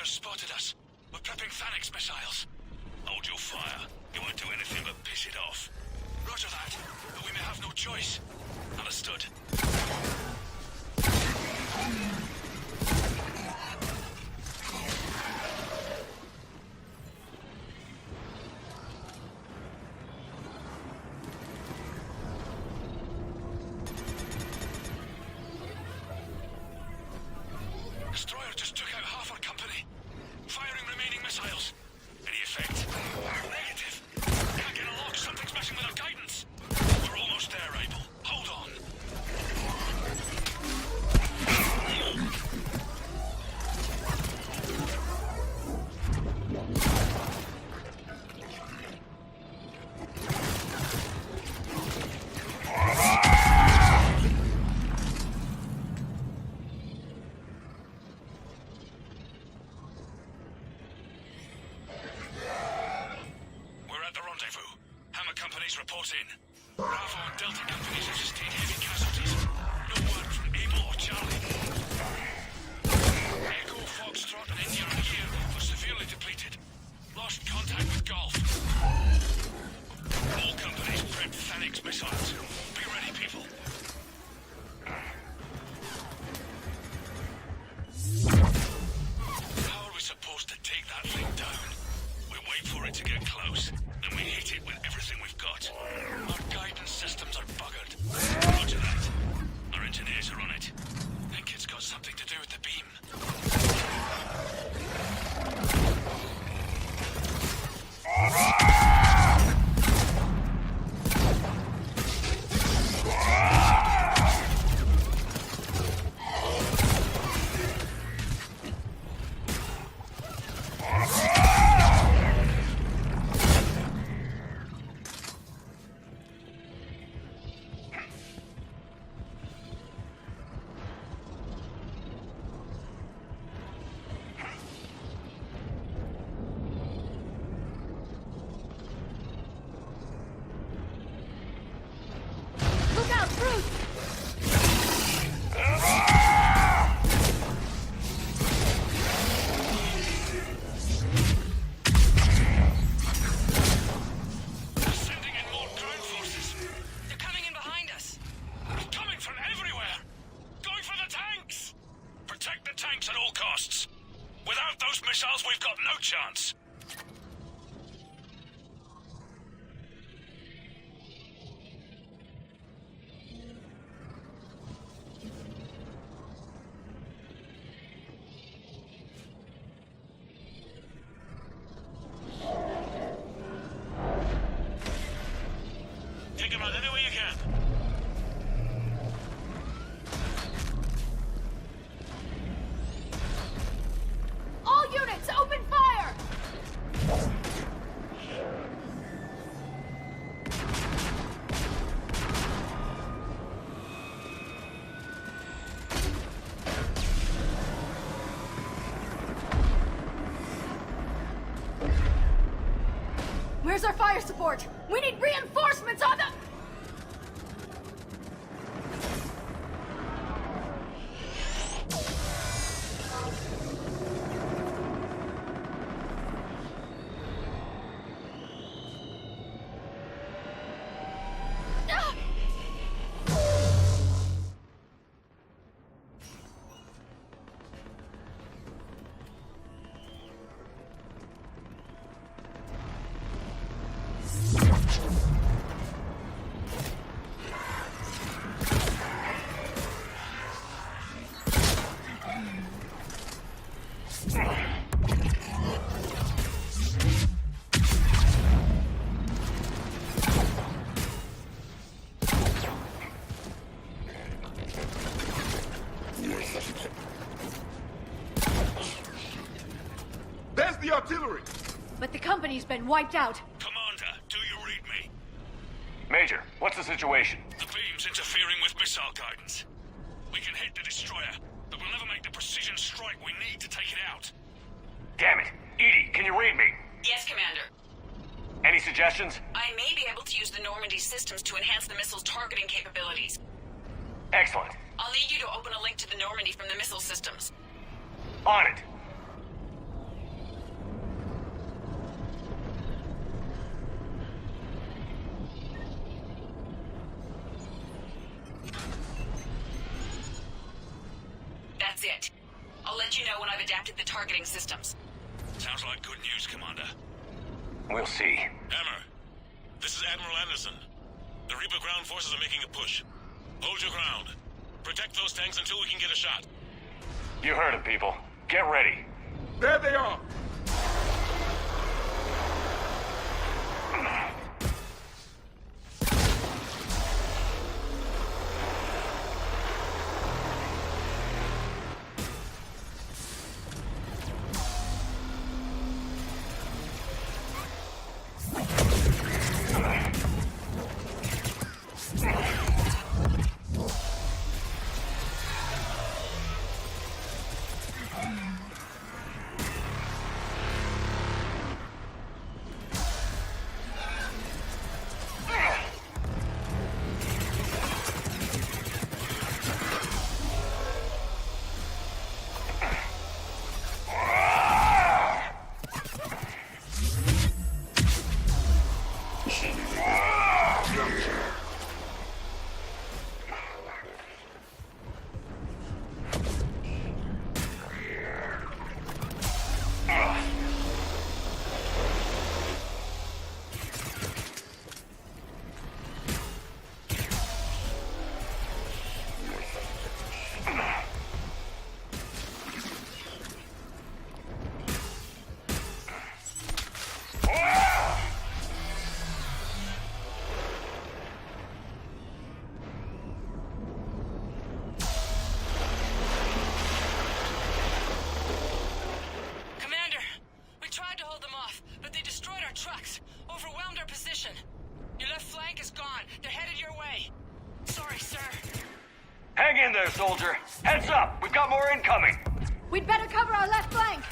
Spotted us. We're prepping Phalanx missiles. Hold your fire. You won't do anything but piss it off. Roger that, but we may have no choice. Understood. Destroyer just took out half our company. Firing remaining missiles. Any effect? Negative. Can't get a lock. Something's messing with our guidance. We're almost there, Abel. Hold on. Report in. Bravo and Delta companies have sustained heavy casualties. No word from Abel or Charlie. Echo, Foxtrot, and India are here, but severely depleted. Lost contact with Golf. All companies prep Phalanx missiles. Be ready, people. How are we supposed to take that thing down? We wait for it to get close, then we hit it with everything we've got. Our guidance systems are buggered. Roger that. Our engineers are on it. Think it's got something to do with the beam. Missiles, we've got no chance. Take them out any way you can. Units, open fire! Where's our fire support? We need reinforcements on the... the artillery! But the company's been wiped out. Commander, do you read me? Major, what's the situation? The beam's interfering with missile guidance. We can hit the destroyer, but we'll never make the precision strike we need to take it out. Damn it. Edie, can you read me? Yes, Commander. Any suggestions? I may be able to use the Normandy systems to enhance the missile's targeting capabilities. Excellent. I'll need you to open a link to the Normandy from the missile systems. On it. That's it. I'll let you know when I've adapted the targeting systems. Sounds like good news, Commander. We'll see. Hammer, this is Admiral Anderson. The Reaper ground forces are making a push. Hold your ground. Protect those tanks until we can get a shot. You heard him, people. Get ready. There they are! Hang in there, soldier. Heads up! We've got more incoming! We'd better cover our left flank!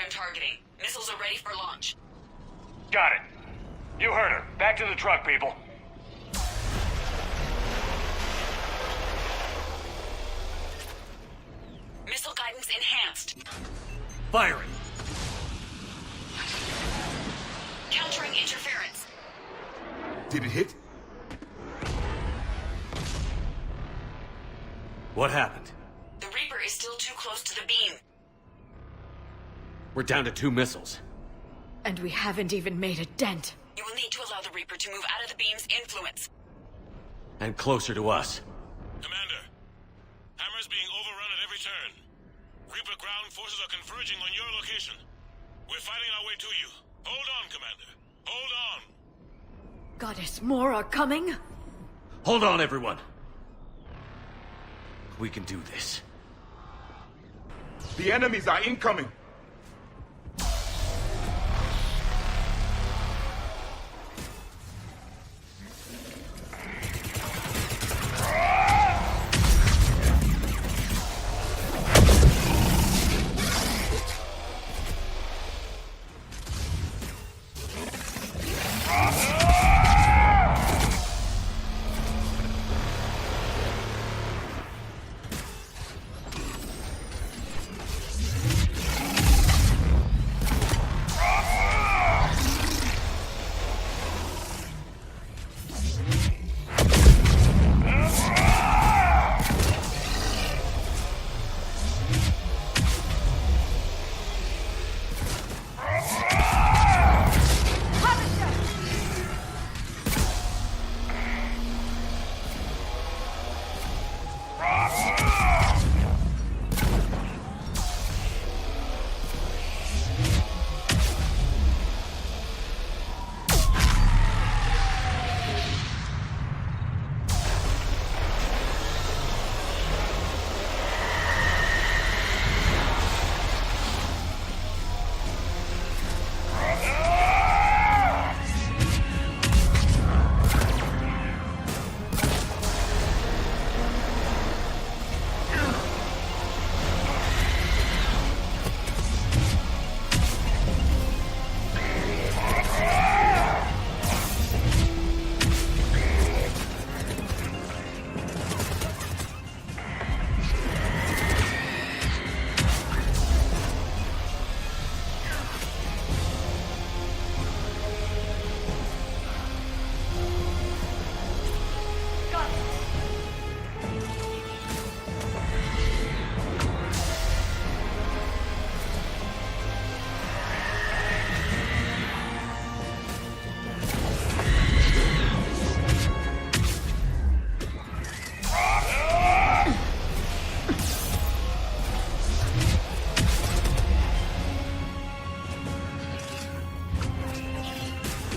Targeting. Missiles are ready for launch. Got it. You heard her. Back to the truck, people. Missile guidance enhanced. Firing. Countering interference. Did it hit? What happened? The Reaper is still too close to the beam. We're down to 2 missiles. And we haven't even made a dent. You will need to allow the Reaper to move out of the beam's influence. And closer to us. Commander, Hammer's being overrun at every turn. Reaper ground forces are converging on your location. We're fighting our way to you. Hold on, Commander. Hold on. Goddess, more are coming? Hold on, everyone. We can do this. The enemies are incoming.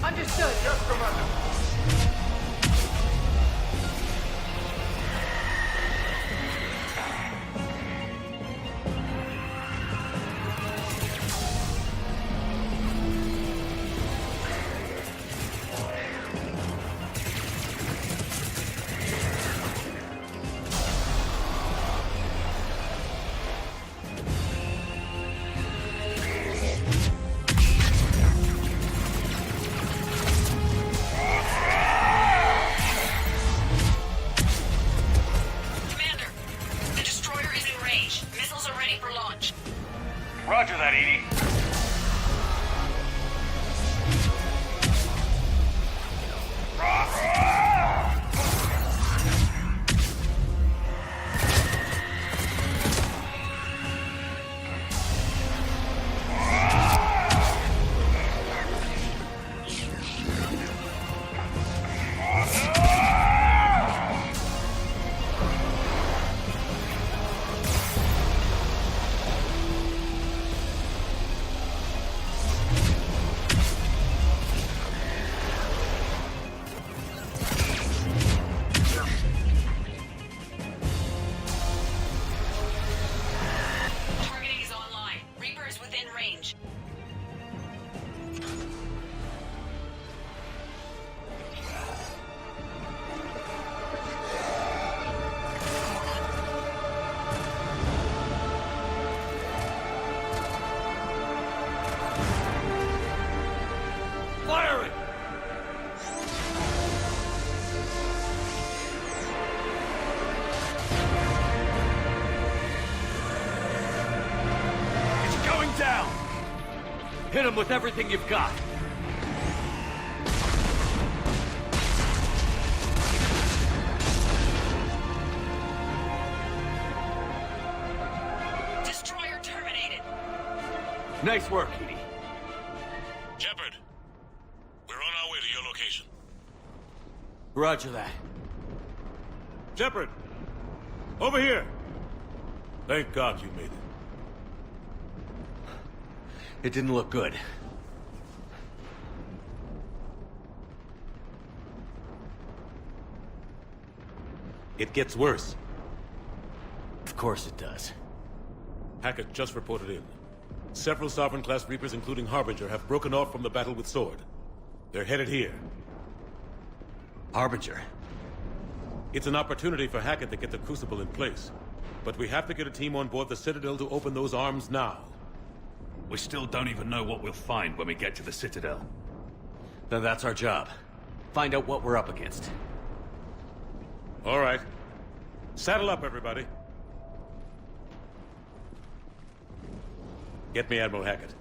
Understood. Yes, Commander. Roger that, Edie. Hit him with everything you've got. Nice work, Edie. Shepard, we're on our way to your location. Roger that. Shepard! Over here! Thank God you made it. It didn't look good. It gets worse. Of course it does. Hackett just reported in. Several Sovereign-class Reapers, including Harbinger, have broken off from the battle with Sword. They're headed here. Harbinger? It's an opportunity for Hackett to get the Crucible in place. But we have to get a team on board the Citadel to open those arms now. We still don't even know what we'll find when we get to the Citadel. Then that's our job. Find out what we're up against. All right. Saddle up, everybody. Get me Admiral Hackett.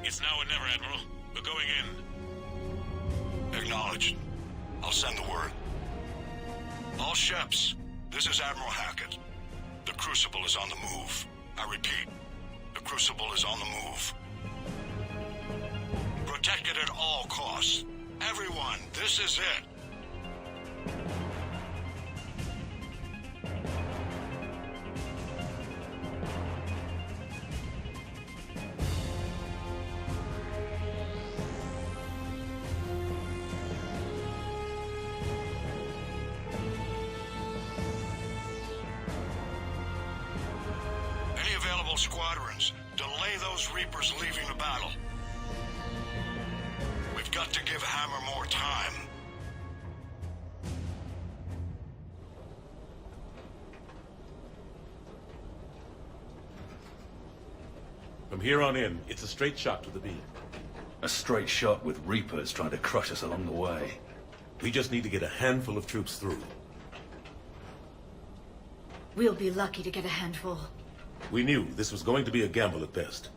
It's now or never, Admiral. We're going in. Acknowledged. I'll send the word. All ships, this is Admiral Hackett. The Crucible is on the move. I repeat, the Crucible is on the move. Protect it at all costs. Everyone, this is it. Squadrons, delay those Reapers leaving the battle. We've got to give Hammer more time. From here on in, it's a straight shot to the beam. A straight shot with Reapers trying to crush us along the way. We just need to get a handful of troops through. We'll be lucky to get a handful. We knew this was going to be a gamble at best.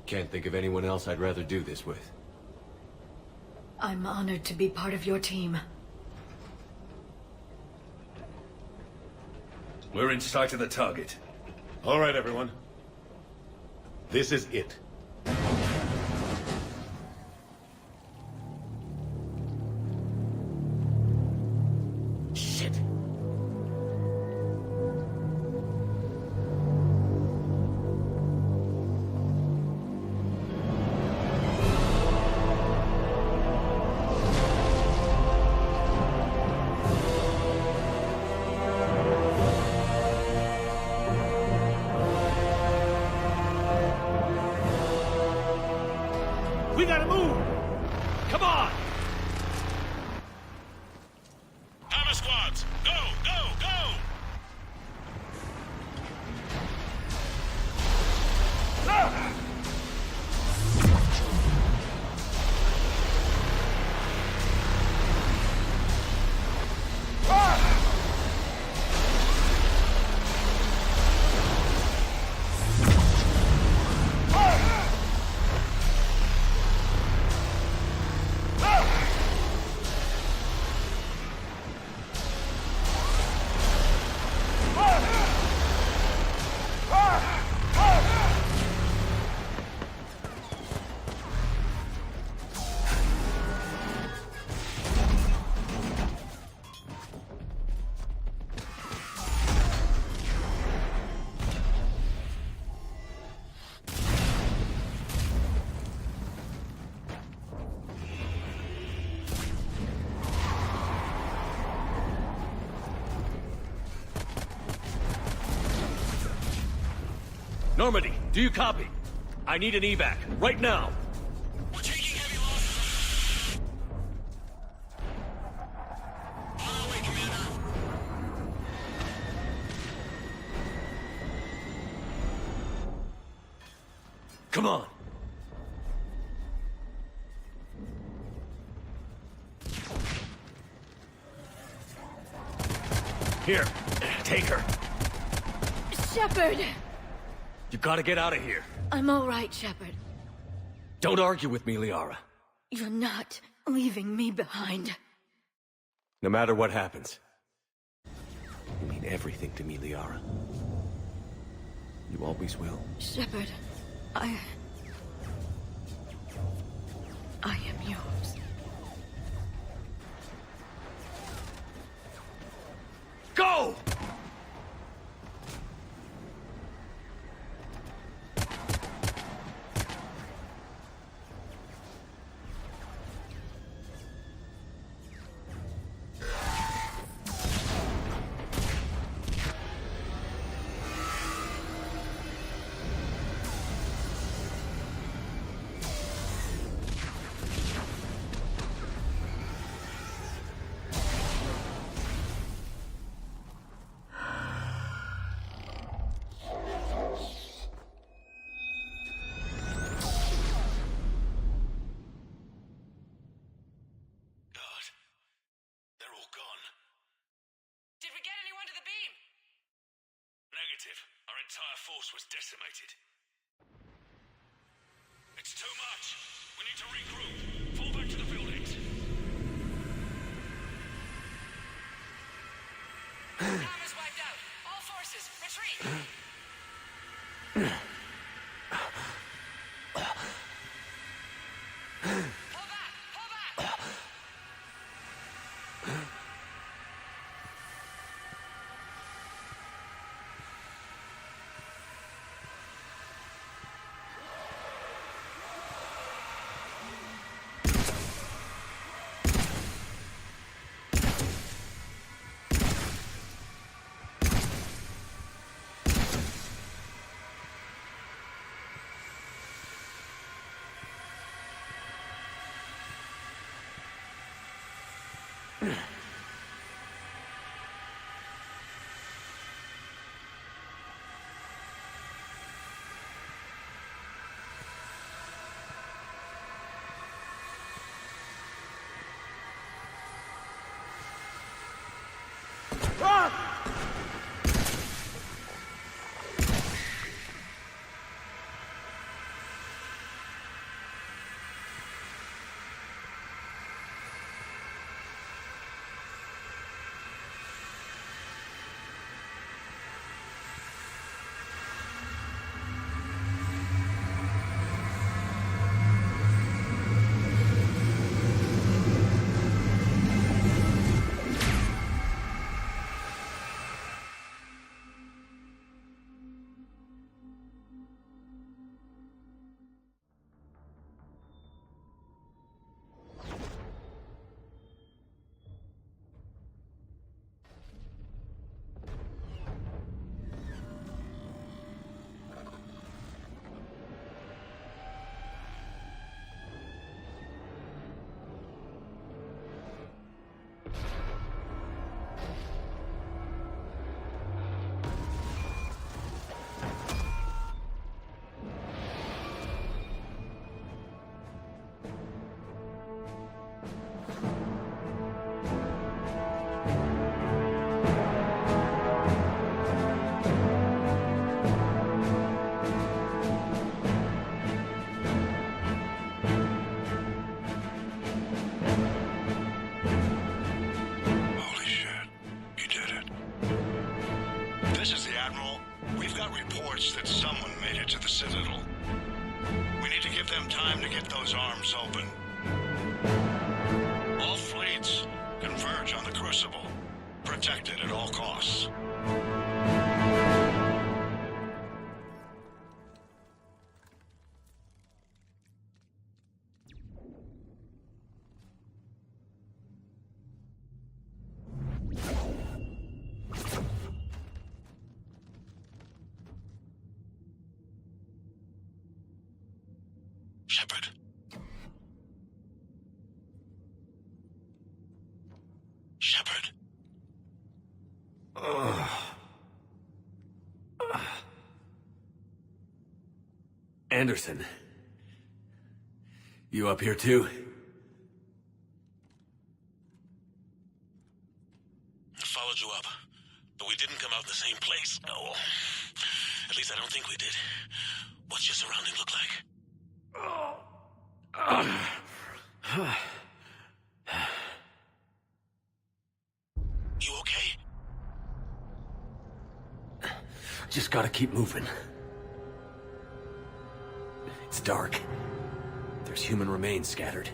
Can't think of anyone else I'd rather do this with. I'm honored to be part of your team. We're in sight of the target. All right, everyone. This is it. Shit. We gotta move! Come on! Hammer squads, go, go, go! Normandy, do you copy? I need an evac, right now. We're taking heavy losses. On our way, Commander. Come on. Here, take her. Shepard! You gotta get out of here. I'm all right, Shepard. Don't argue with me, Liara. You're not leaving me behind. No matter what happens. You mean everything to me, Liara. You always will. Shepard, I am yours. Go! Negative. Our entire force was decimated. It's too much. We need to regroup. Fall back to the buildings. Town is wiped out. All forces, retreat. Pull back! Pull back! reports that someone made it to the Citadel. We need to give them time to get those arms open. All fleets converge on the Crucible, protected at all costs. Shepard. Shepard. Anderson. You up here too? I followed you up, but we didn't come out in the same place. Oh, at least I don't think we did. What's your surrounding look like? You okay? Just gotta keep moving. It's dark. There's human remains scattered.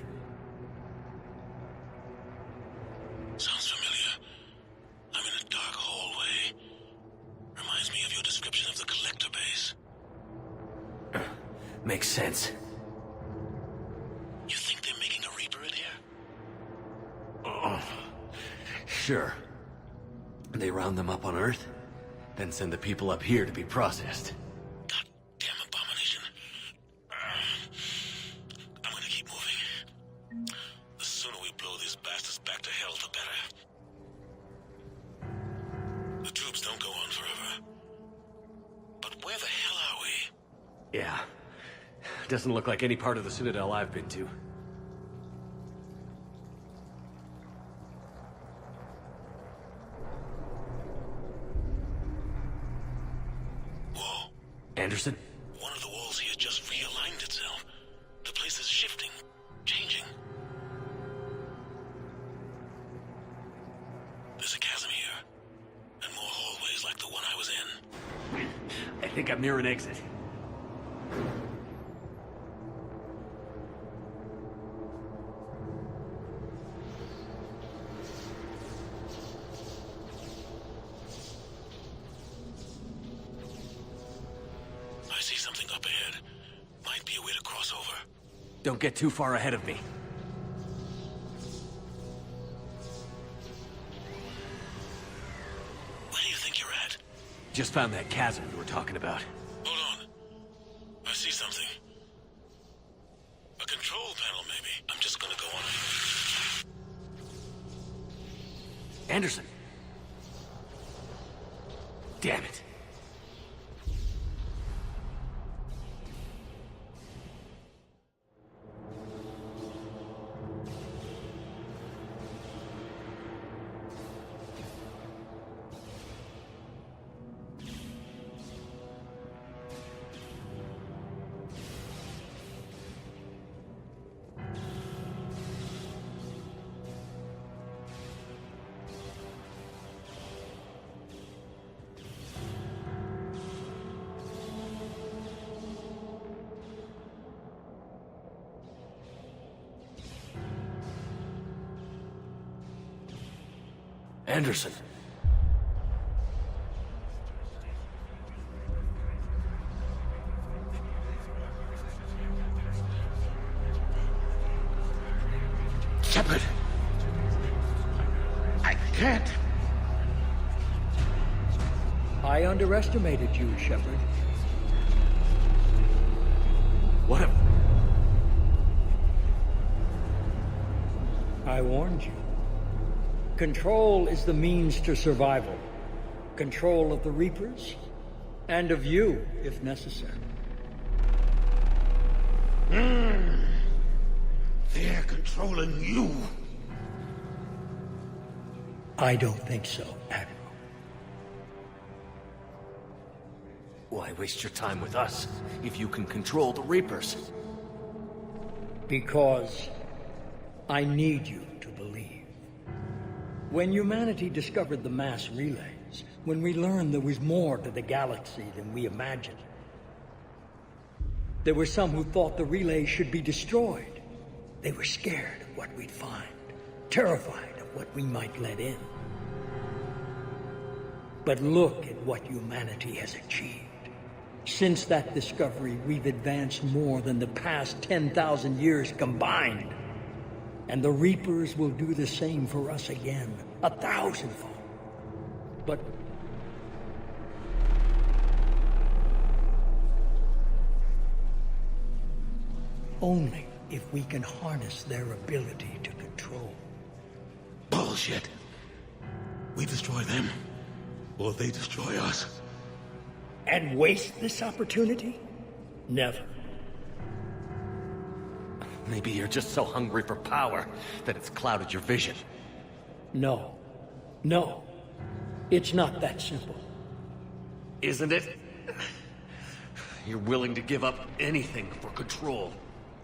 Sounds familiar. I'm in a dark hallway. Reminds me of your description of the collector base. Makes sense. You think they're making a Reaper in here? Sure. They round them up on Earth, then send the people up here to be processed. Goddamn abomination. I'm gonna keep moving. The sooner we blow these bastards back to hell, the better. The tubes don't go on forever. But where the hell are we? Yeah. Doesn't look like any part of the Citadel I've been to. Whoa. Anderson? One of the walls here just realigned itself. The place is shifting, changing. There's a chasm here, and more hallways like the one I was in. I think I'm near an exit. I see something up ahead. Might be a way to cross over. Don't get too far ahead of me. Where do you think you're at? Just found that chasm you were talking about. Hold on. I see something. A control panel, maybe. I'm just gonna go on. Anderson! Damn it. Anderson. Shepard! I can't! I underestimated you, Shepard. What a... I warned you. Control is the means to survival. Control of the Reapers, and of you, if necessary. They're controlling you. I don't think so, Admiral. Why waste your time with us if you can control the Reapers? Because I need you to believe. When humanity discovered the mass relays, when we learned there was more to the galaxy than we imagined, there were some who thought the relays should be destroyed. They were scared of what we'd find, terrified of what we might let in. But look at what humanity has achieved. Since that discovery, we've advanced more than the past 10,000 years combined. And the Reapers will do the same for us again, 1,000-fold. But only if we can harness their ability to control. Bullshit. We destroy them, or they destroy us. And waste this opportunity? Never. Maybe you're just so hungry for power that it's clouded your vision. No. No. It's not that simple. Isn't it? You're willing to give up anything for control.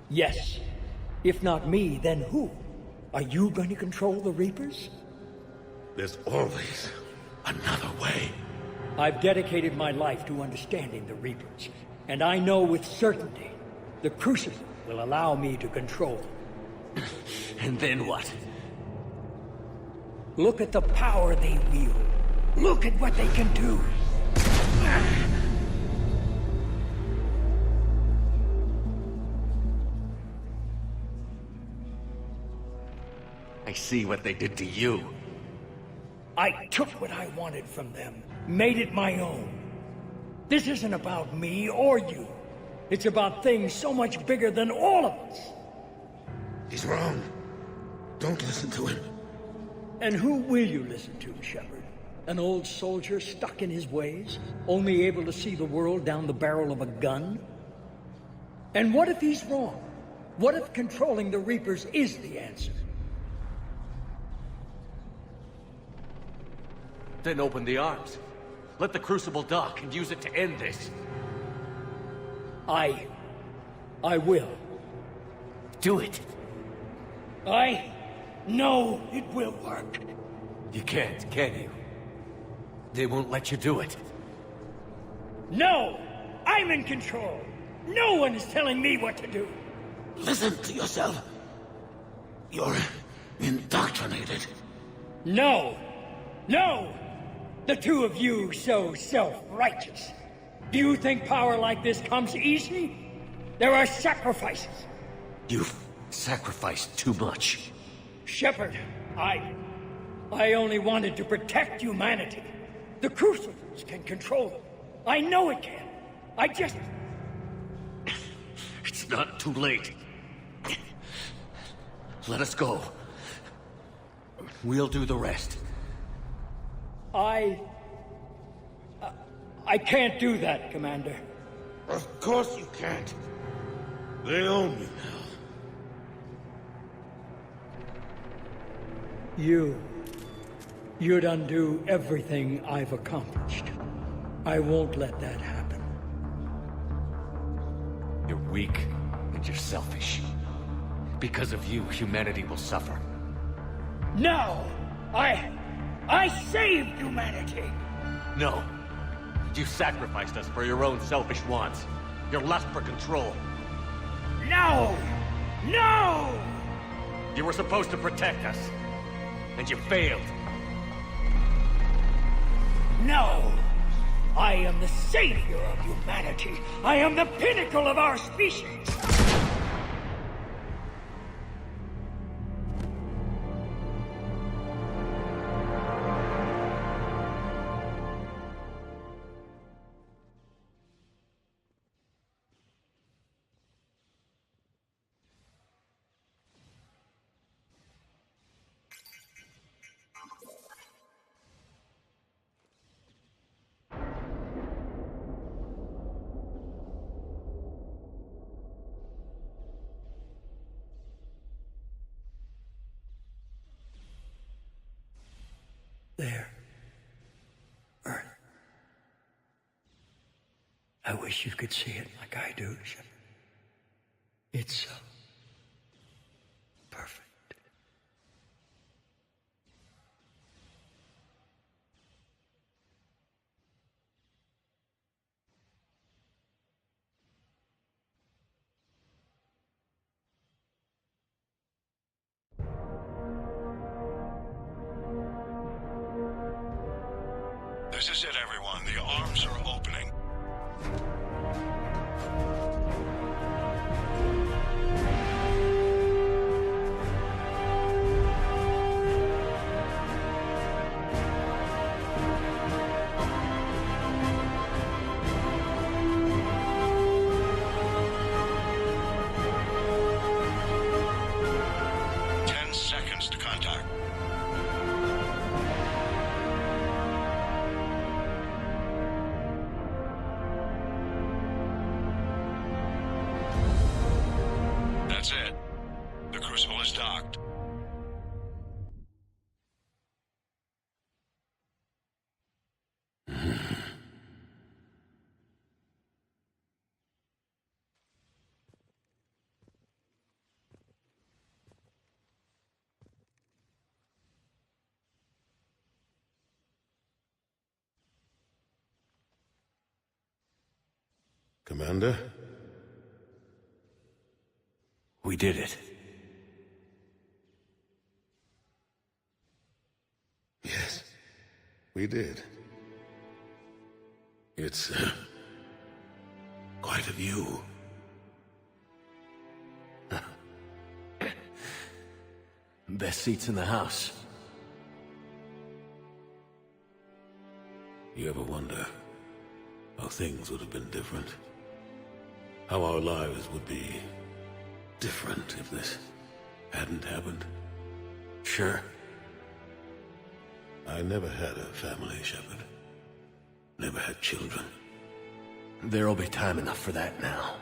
Yes. If not me, then who? Are you going to control the Reapers? There's always another way. I've dedicated my life to understanding the Reapers, and I know with certainty the Crucible will allow me to control them. And then what? Look at the power they wield. Look at what they can do. I see what they did to you. I took what I wanted from them, made it my own. This isn't about me or you. It's about things so much bigger than all of us. He's wrong. Don't listen to him. And who will you listen to, Shepard? An old soldier stuck in his ways, only able to see the world down the barrel of a gun? And what if he's wrong? What if controlling the Reapers is the answer? Then open the arms. Let the Crucible dock and use it to end this. I will. Do it. I know it will work. You can't, can you? They won't let you do it. No! I'm in control! No one is telling me what to do! Listen to yourself. You're indoctrinated. No! No! The two of you so self-righteous. Do you think power like this comes easy? There are sacrifices. You've sacrificed too much. Shepard, I only wanted to protect humanity. The Crucibles can control them. I know it can. I just... It's not too late. Let us go. We'll do the rest. I can't do that, Commander. Of course you can't. They own me now. You'd undo everything I've accomplished. I won't let that happen. You're weak and you're selfish. Because of you, humanity will suffer. No! I saved humanity! No. You sacrificed us for your own selfish wants. Your lust for control. No! No! You were supposed to protect us. And you failed. No! I am the savior of humanity. I am the pinnacle of our species. There. Earth. I wish you could see it like I do, Shepard. It's so perfect. This is it, everyone. The arms are opening. Commander? We did it. Yes, we did. It's quite a view. Best seats in the house. You ever wonder how things would have been different? How our lives would be different if this hadn't happened? Sure. I never had a family, Shepard. Never had children. There'll be time enough for that now.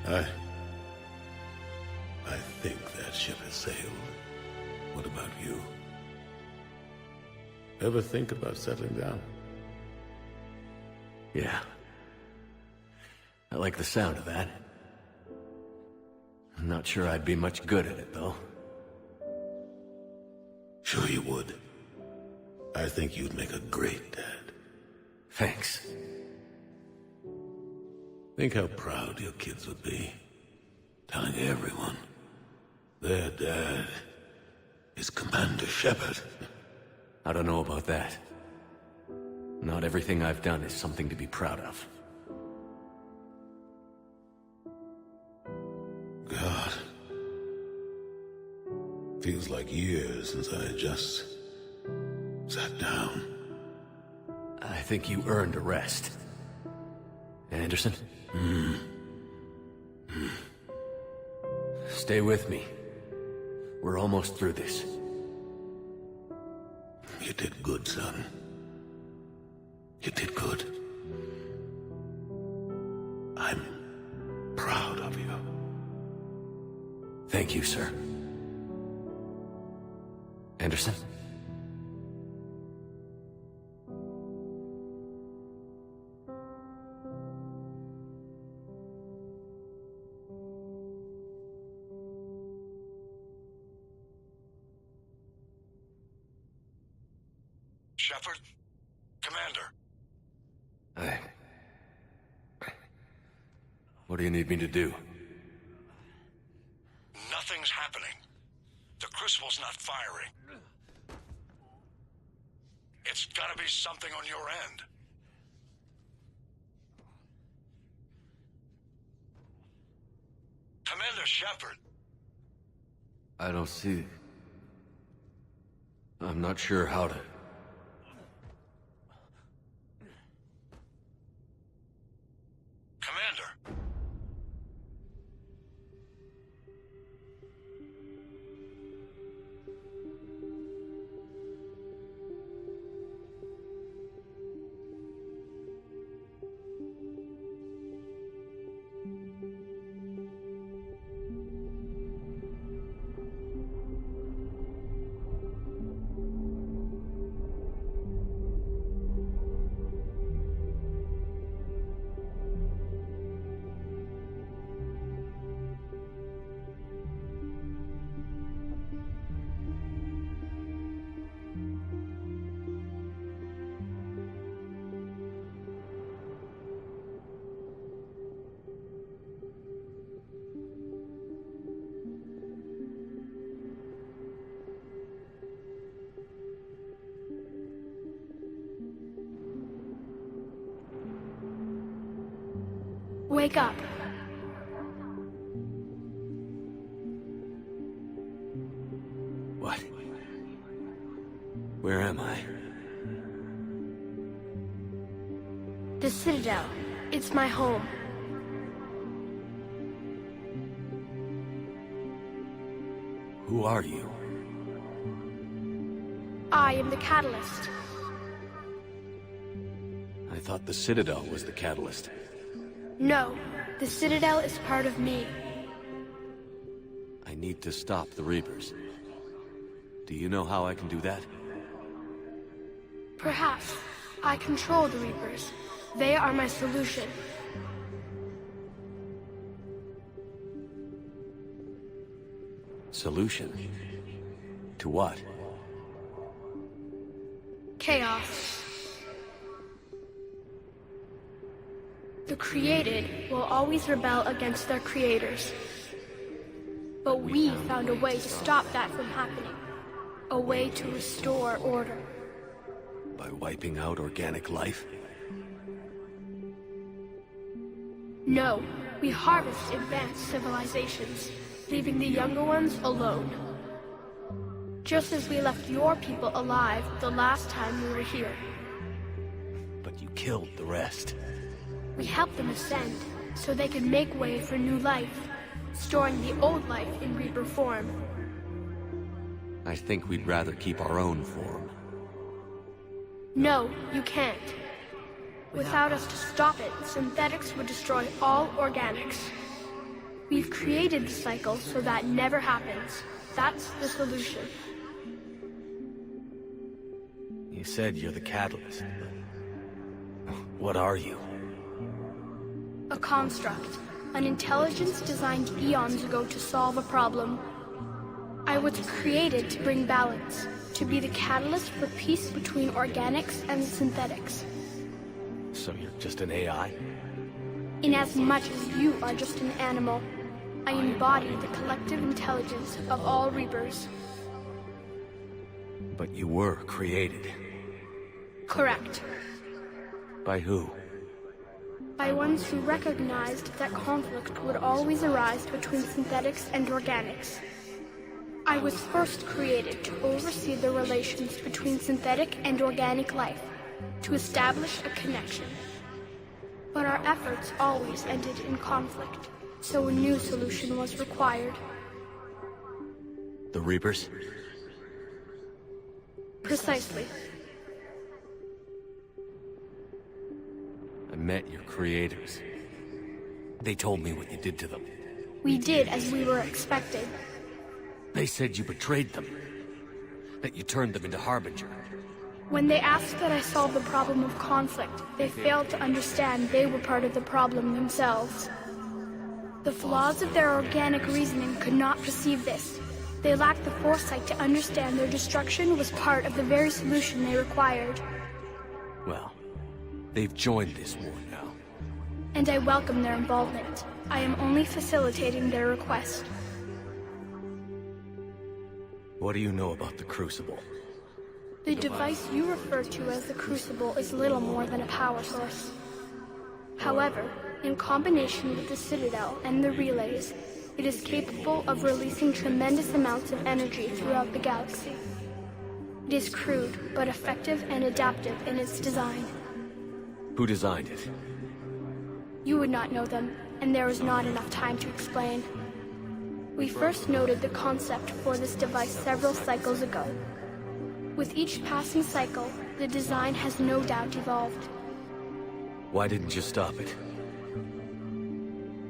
I think that ship has sailed. What about you? Ever think about settling down? Yeah. I like the sound of that. I'm not sure I'd be much good at it, though. Sure you would. I think you'd make a great dad. Thanks. Think how proud your kids would be. Telling everyone their dad is Commander Shepard. I don't know about that. Not everything I've done is something to be proud of. God. Feels like years since I just sat down. I think you earned a rest. Anderson? Stay with me. We're almost through this. You did good, son. You did good. I'm proud of you. Thank you, sir. Anderson? Shepard? Commander. What do you need me to do? Nothing's happening. The Crucible's not firing. It's gotta be something on your end. Commander Shepard. I don't see... I'm not sure how to... Commander. Wake up. What? Where am I? The Citadel. It's my home. Who are you? I am the Catalyst. I thought the Citadel was the catalyst. No, the Citadel is part of me. I need to stop the Reapers. Do you know how I can do that? Perhaps. I control the Reapers. They are my solution. Solution? To what? Chaos. The created will always rebel against their creators. But we found a way to stop that from happening. A way to restore order. By wiping out organic life? No, we harvest advanced civilizations, leaving the younger ones alone. Just as we left your people alive the last time we were here. But you killed the rest. We helped them ascend, so they could make way for new life, storing the old life in Reaper form. I think we'd rather keep our own form. No, you can't. Without us to stop it, synthetics would destroy all organics. We've created the cycle so that never happens. That's the solution. You said you're the catalyst, but what are you? A construct. An intelligence designed eons ago to solve a problem. I was created to bring balance, to be the catalyst for peace between organics and synthetics. So you're just an AI? Inasmuch as you are just an animal, I embody the collective intelligence of all Reapers. But you were created. Correct. By who? By ones who recognized that conflict would always arise between synthetics and organics. I was first created to oversee the relations between synthetic and organic life, to establish a connection. But our efforts always ended in conflict, so a new solution was required. The Reapers? Precisely. I met your creators. They told me what you did to them. We did as we were expected. They said you betrayed them. That you turned them into Harbinger. When they asked that I solve the problem of conflict, they failed to understand they were part of the problem themselves. The flaws of their organic reasoning could not perceive this. They lacked the foresight to understand their destruction was part of the very solution they required. Well, they've joined this war now. And I welcome their involvement. I am only facilitating their request. What do you know about the Crucible? The device you refer to as the Crucible is little more than a power source. However, in combination with the Citadel and the relays, it is capable of releasing tremendous amounts of energy throughout the galaxy. It is crude, but effective and adaptive in its design. Who designed it? You would not know them, and there is not enough time to explain. We first noted the concept for this device several cycles ago. With each passing cycle, the design has no doubt evolved. Why didn't you stop it?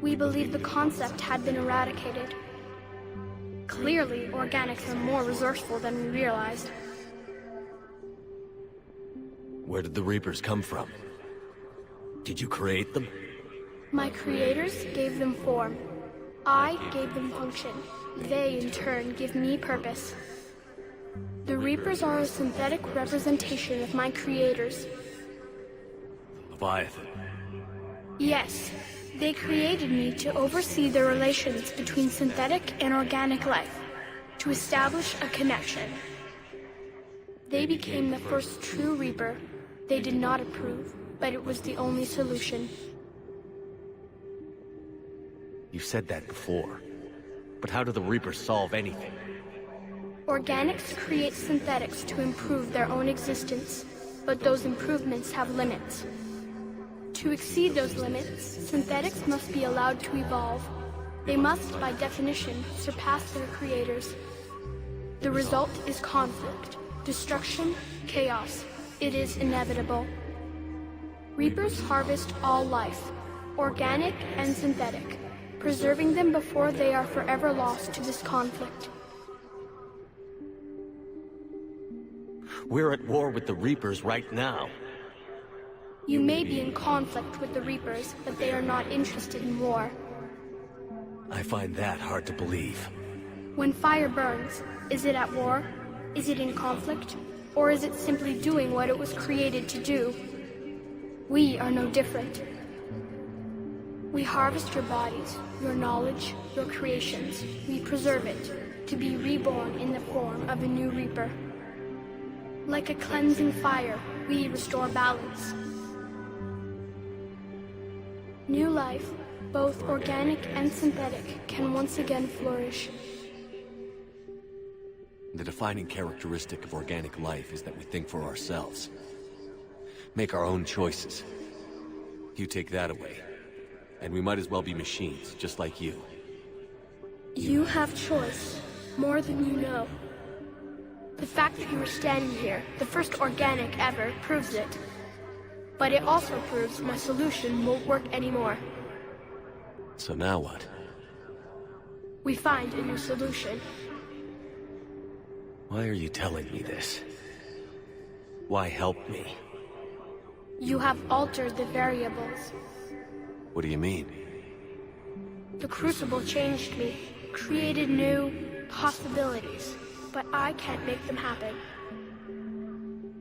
We believe the concept had been eradicated. Clearly, organics are more resourceful than we realized. Where did the Reapers come from? Did you create them? My creators gave them form. I gave them function. They, in turn, give me purpose. The Reapers are a synthetic representation of my creators. Leviathan. Yes, they created me to oversee the relations between synthetic and organic life, to establish a connection. They became the first true Reaper. They did not approve, but it was the only solution. You've said that before. But how do the Reapers solve anything? Organics create synthetics to improve their own existence, but those improvements have limits. To exceed those limits, synthetics must be allowed to evolve. They must, by definition, surpass their creators. The result is conflict, destruction, chaos. It is inevitable. Reapers harvest all life, organic and synthetic, preserving them before they are forever lost to this conflict. We're at war with the Reapers right now. You may be in conflict with the Reapers, but they are not interested in war. I find that hard to believe. When fire burns, is it at war? Is it in conflict? Or is it simply doing what it was created to do? We are no different. We harvest your bodies, your knowledge, your creations. We preserve it, to be reborn in the form of a new Reaper. Like a cleansing fire, we restore balance. New life, both organic and synthetic, can once again flourish. The defining characteristic of organic life is that we think for ourselves. Make our own choices. You take that away, and we might as well be machines, just like you. You have choice, more than you know. The fact that you are standing here, the first organic ever, proves it. But it also proves my solution won't work anymore. So now what? We find a new solution. Why are you telling me this? Why help me? You have altered the variables. What do you mean? The Crucible changed me, created new possibilities, but I can't make them happen.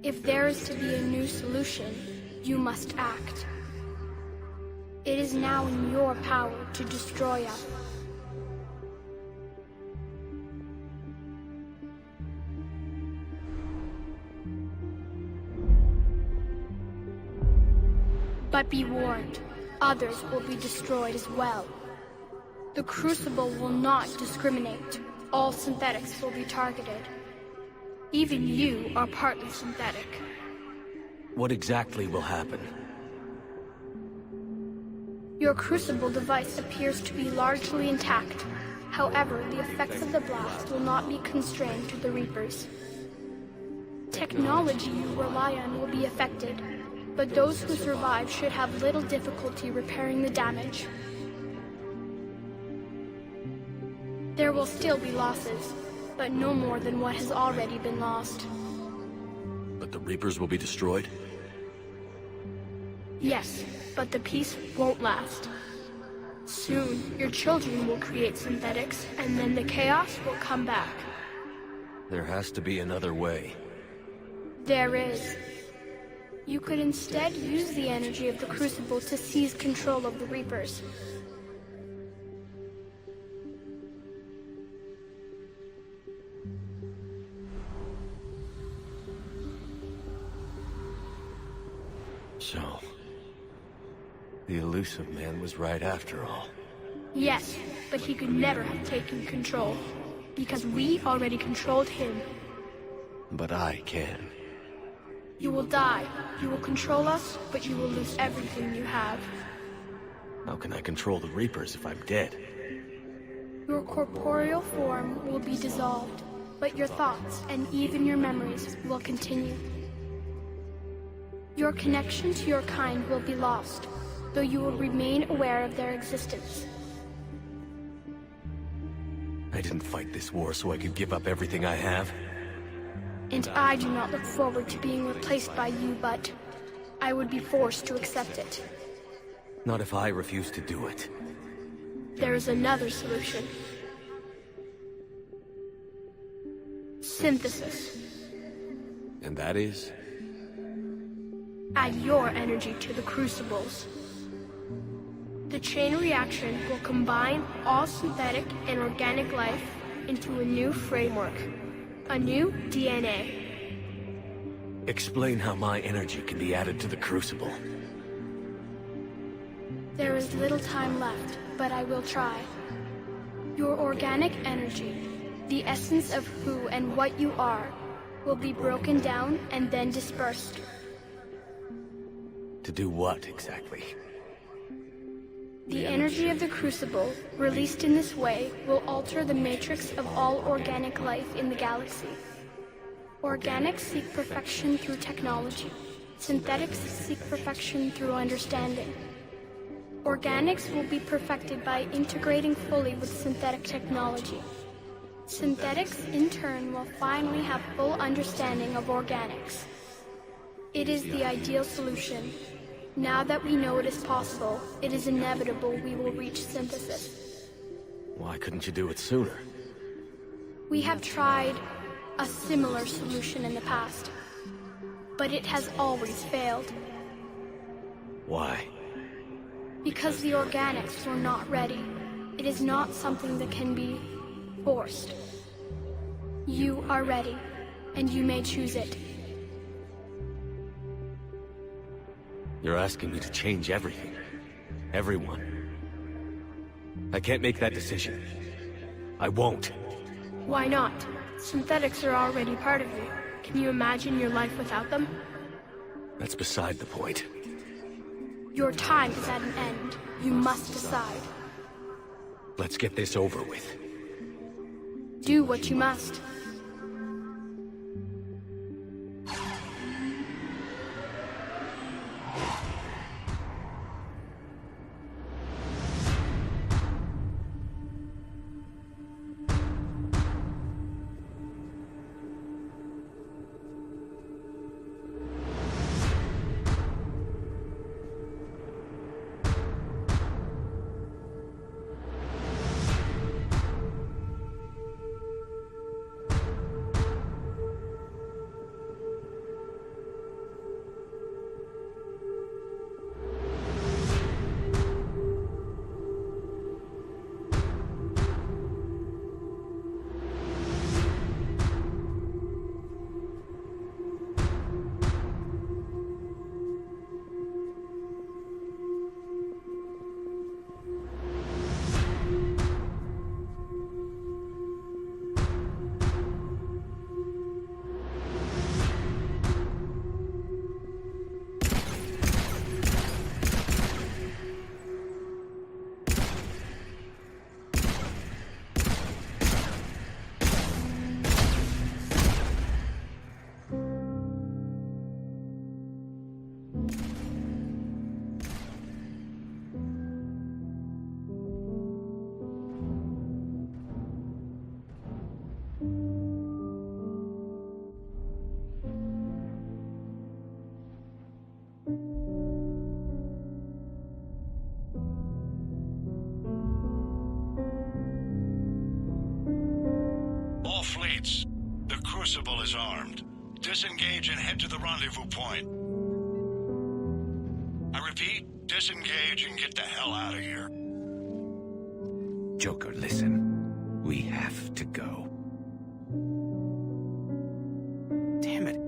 If there is to be a new solution, you must act. It is now in your power to destroy us. But be warned, others will be destroyed as well. The Crucible will not discriminate. All synthetics will be targeted. Even you are partly synthetic. What exactly will happen? Your Crucible device appears to be largely intact. However, the effects of the blast will not be constrained to the Reapers. Technology you rely on will be affected, but those who survive should have little difficulty repairing the damage. There will still be losses, but no more than what has already been lost. But the Reapers will be destroyed? Yes, but the peace won't last. Soon, your children will create synthetics, and then the chaos will come back. There has to be another way. There is. You could instead use the energy of the Crucible to seize control of the Reapers. So, the elusive man was right after all. Yes, but he could never have taken control, because we already controlled him. But I can. You will die. You will control us, but you will lose everything you have. How can I control the Reapers if I'm dead? Your corporeal form will be dissolved, but your thoughts and even your memories will continue. Your connection to your kind will be lost, though you will remain aware of their existence. I didn't fight this war so I could give up everything I have. And I do not look forward to being replaced by you, but I would be forced to accept it. Not if I refuse to do it. There is another solution. Synthesis. And that is? Add your energy to the Crucibles. The chain reaction will combine all synthetic and organic life into a new framework. A new DNA. Explain how my energy can be added to the Crucible. There is little time left, but I will try. Your organic energy, the essence of who and what you are, will be broken down and then dispersed. To do what, exactly? The energy of the Crucible, released in this way, will alter the matrix of all organic life in the galaxy. Organics seek perfection through technology. Synthetics seek perfection through understanding. Organics will be perfected by integrating fully with synthetic technology. Synthetics, in turn, will finally have full understanding of organics. It is the ideal solution. Now that we know it is possible, it is inevitable we will reach synthesis. Why couldn't you do it sooner? We have tried a similar solution in the past, but it has always failed. Why? Because the organics were not ready. It is not something that can be forced. You are ready, and you may choose it. You're asking me to change everything. Everyone. I can't make that decision. I won't. Why not? Synthetics are already part of you. Can you imagine your life without them? That's beside the point. Your time is at an end. You must decide. Let's get this over with. Do what you must. All fleets, the Crucible is armed. Disengage and head to the rendezvous point. I repeat, disengage and get the hell out of here. Joker, listen. We have to go. Damn it.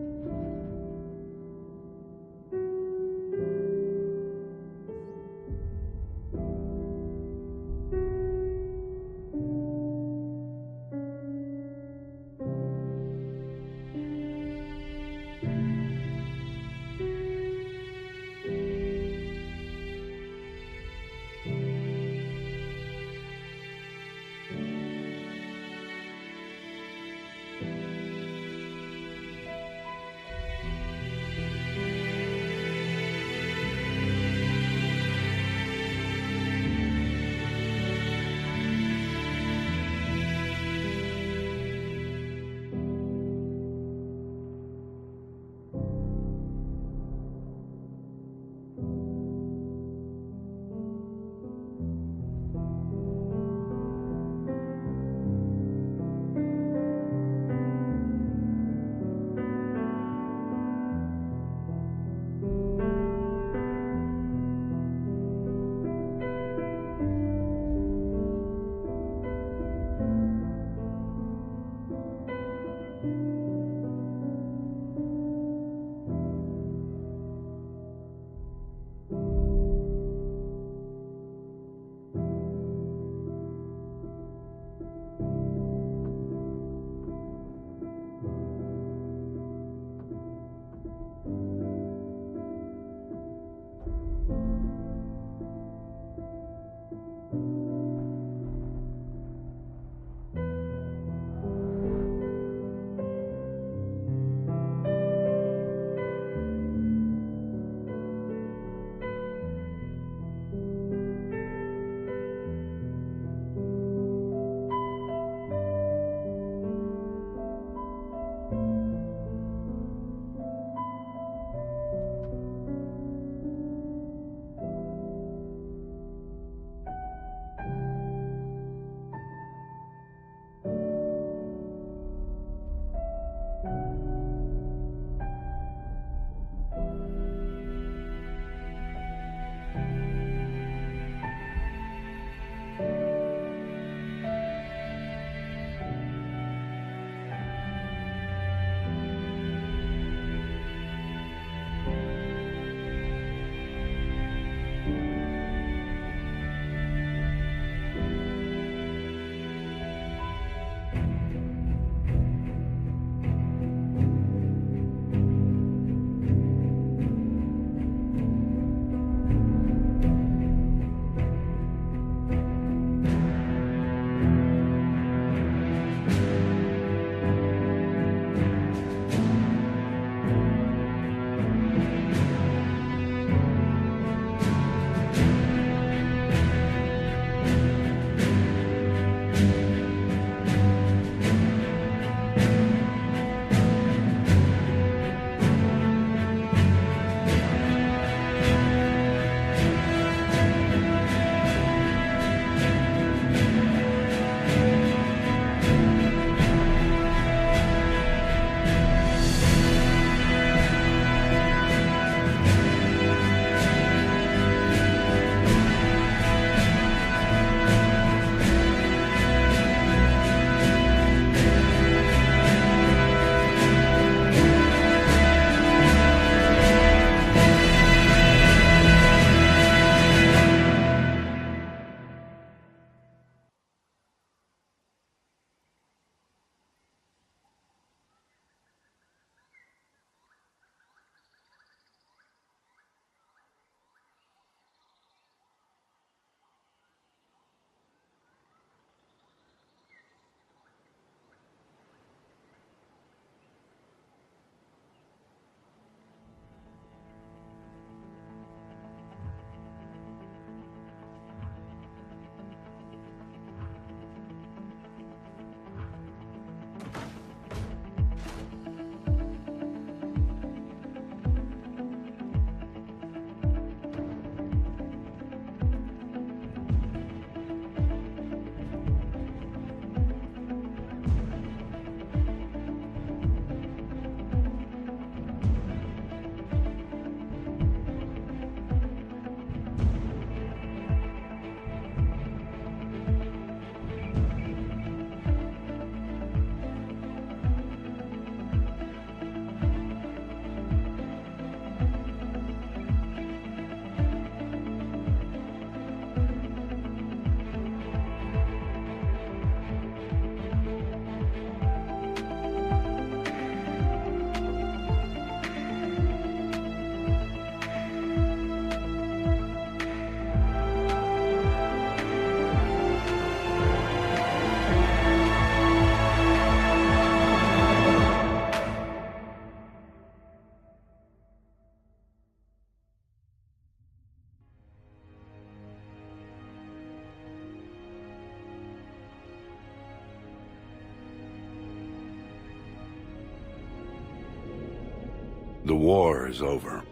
The war is over.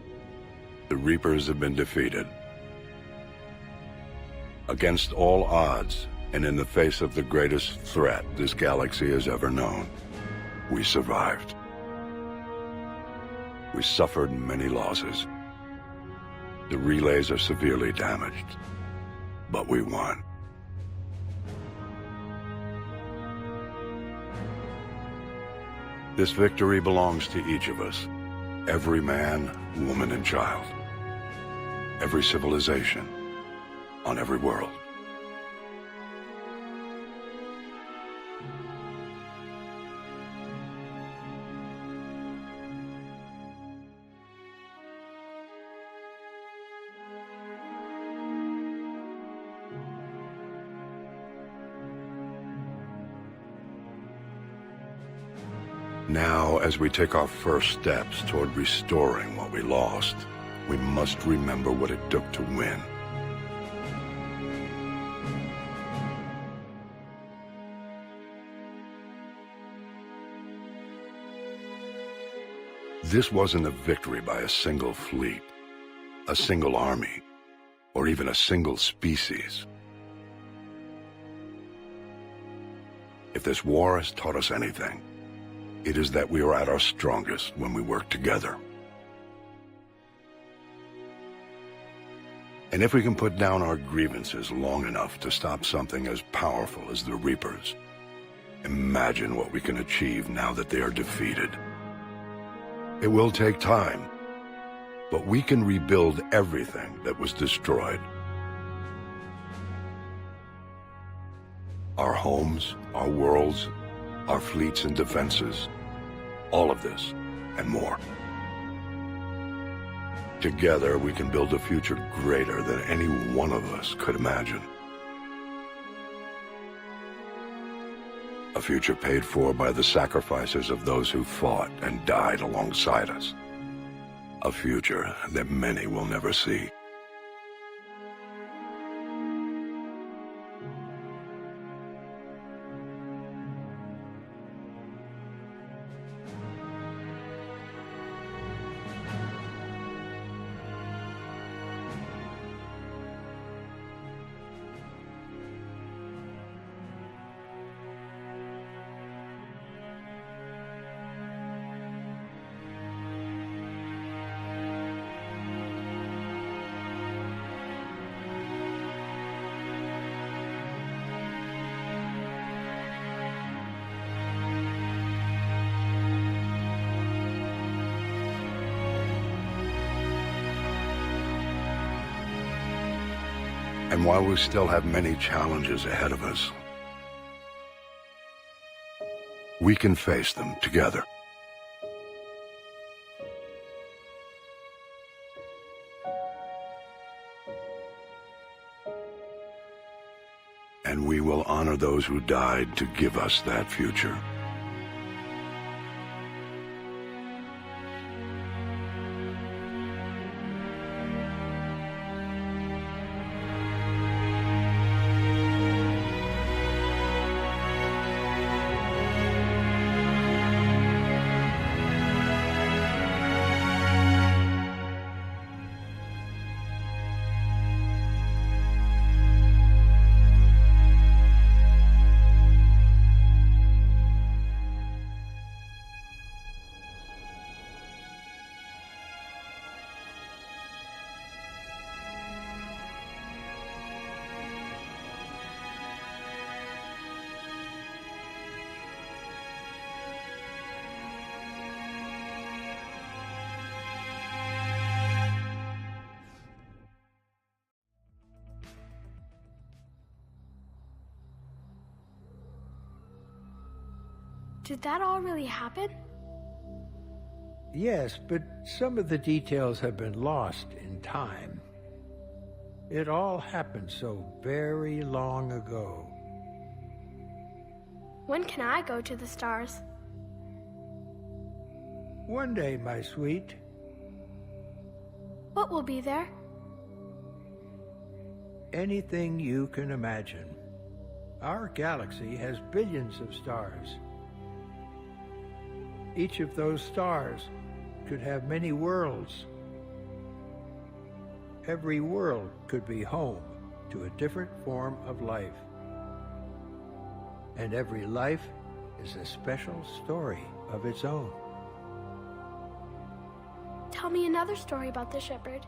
The Reapers have been defeated. Against all odds, and in the face of the greatest threat this galaxy has ever known, we survived. We suffered many losses. The relays are severely damaged, but we won. This victory belongs to each of us. Every man, woman, and child. Every civilization. On every world. Now, as we take our first steps toward restoring what we lost, we must remember what it took to win. This wasn't a victory by a single fleet, a single army, or even a single species. If this war has taught us anything, it is that we are at our strongest when we work together. And if we can put down our grievances long enough to stop something as powerful as the Reapers, imagine what we can achieve now that they are defeated. It will take time, but we can rebuild everything that was destroyed. Our homes, our worlds, our fleets and defenses, all of this and more. Together, we can build a future greater than any one of us could imagine. A future paid for by the sacrifices of those who fought and died alongside us. A future that many will never see. And while we still have many challenges ahead of us, we can face them together. And we will honor those who died to give us that future. Did that all really happen? Yes, but some of the details have been lost in time. It all happened so very long ago. When can I go to the stars? One day, my sweet. What will be there? Anything you can imagine. Our galaxy has billions of stars. Each of those stars could have many worlds. Every world could be home to a different form of life. And every life is a special story of its own. Tell me another story about the shepherd.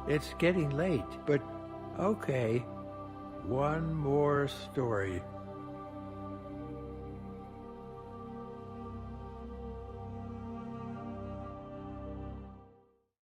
It's getting late, but okay. One more story.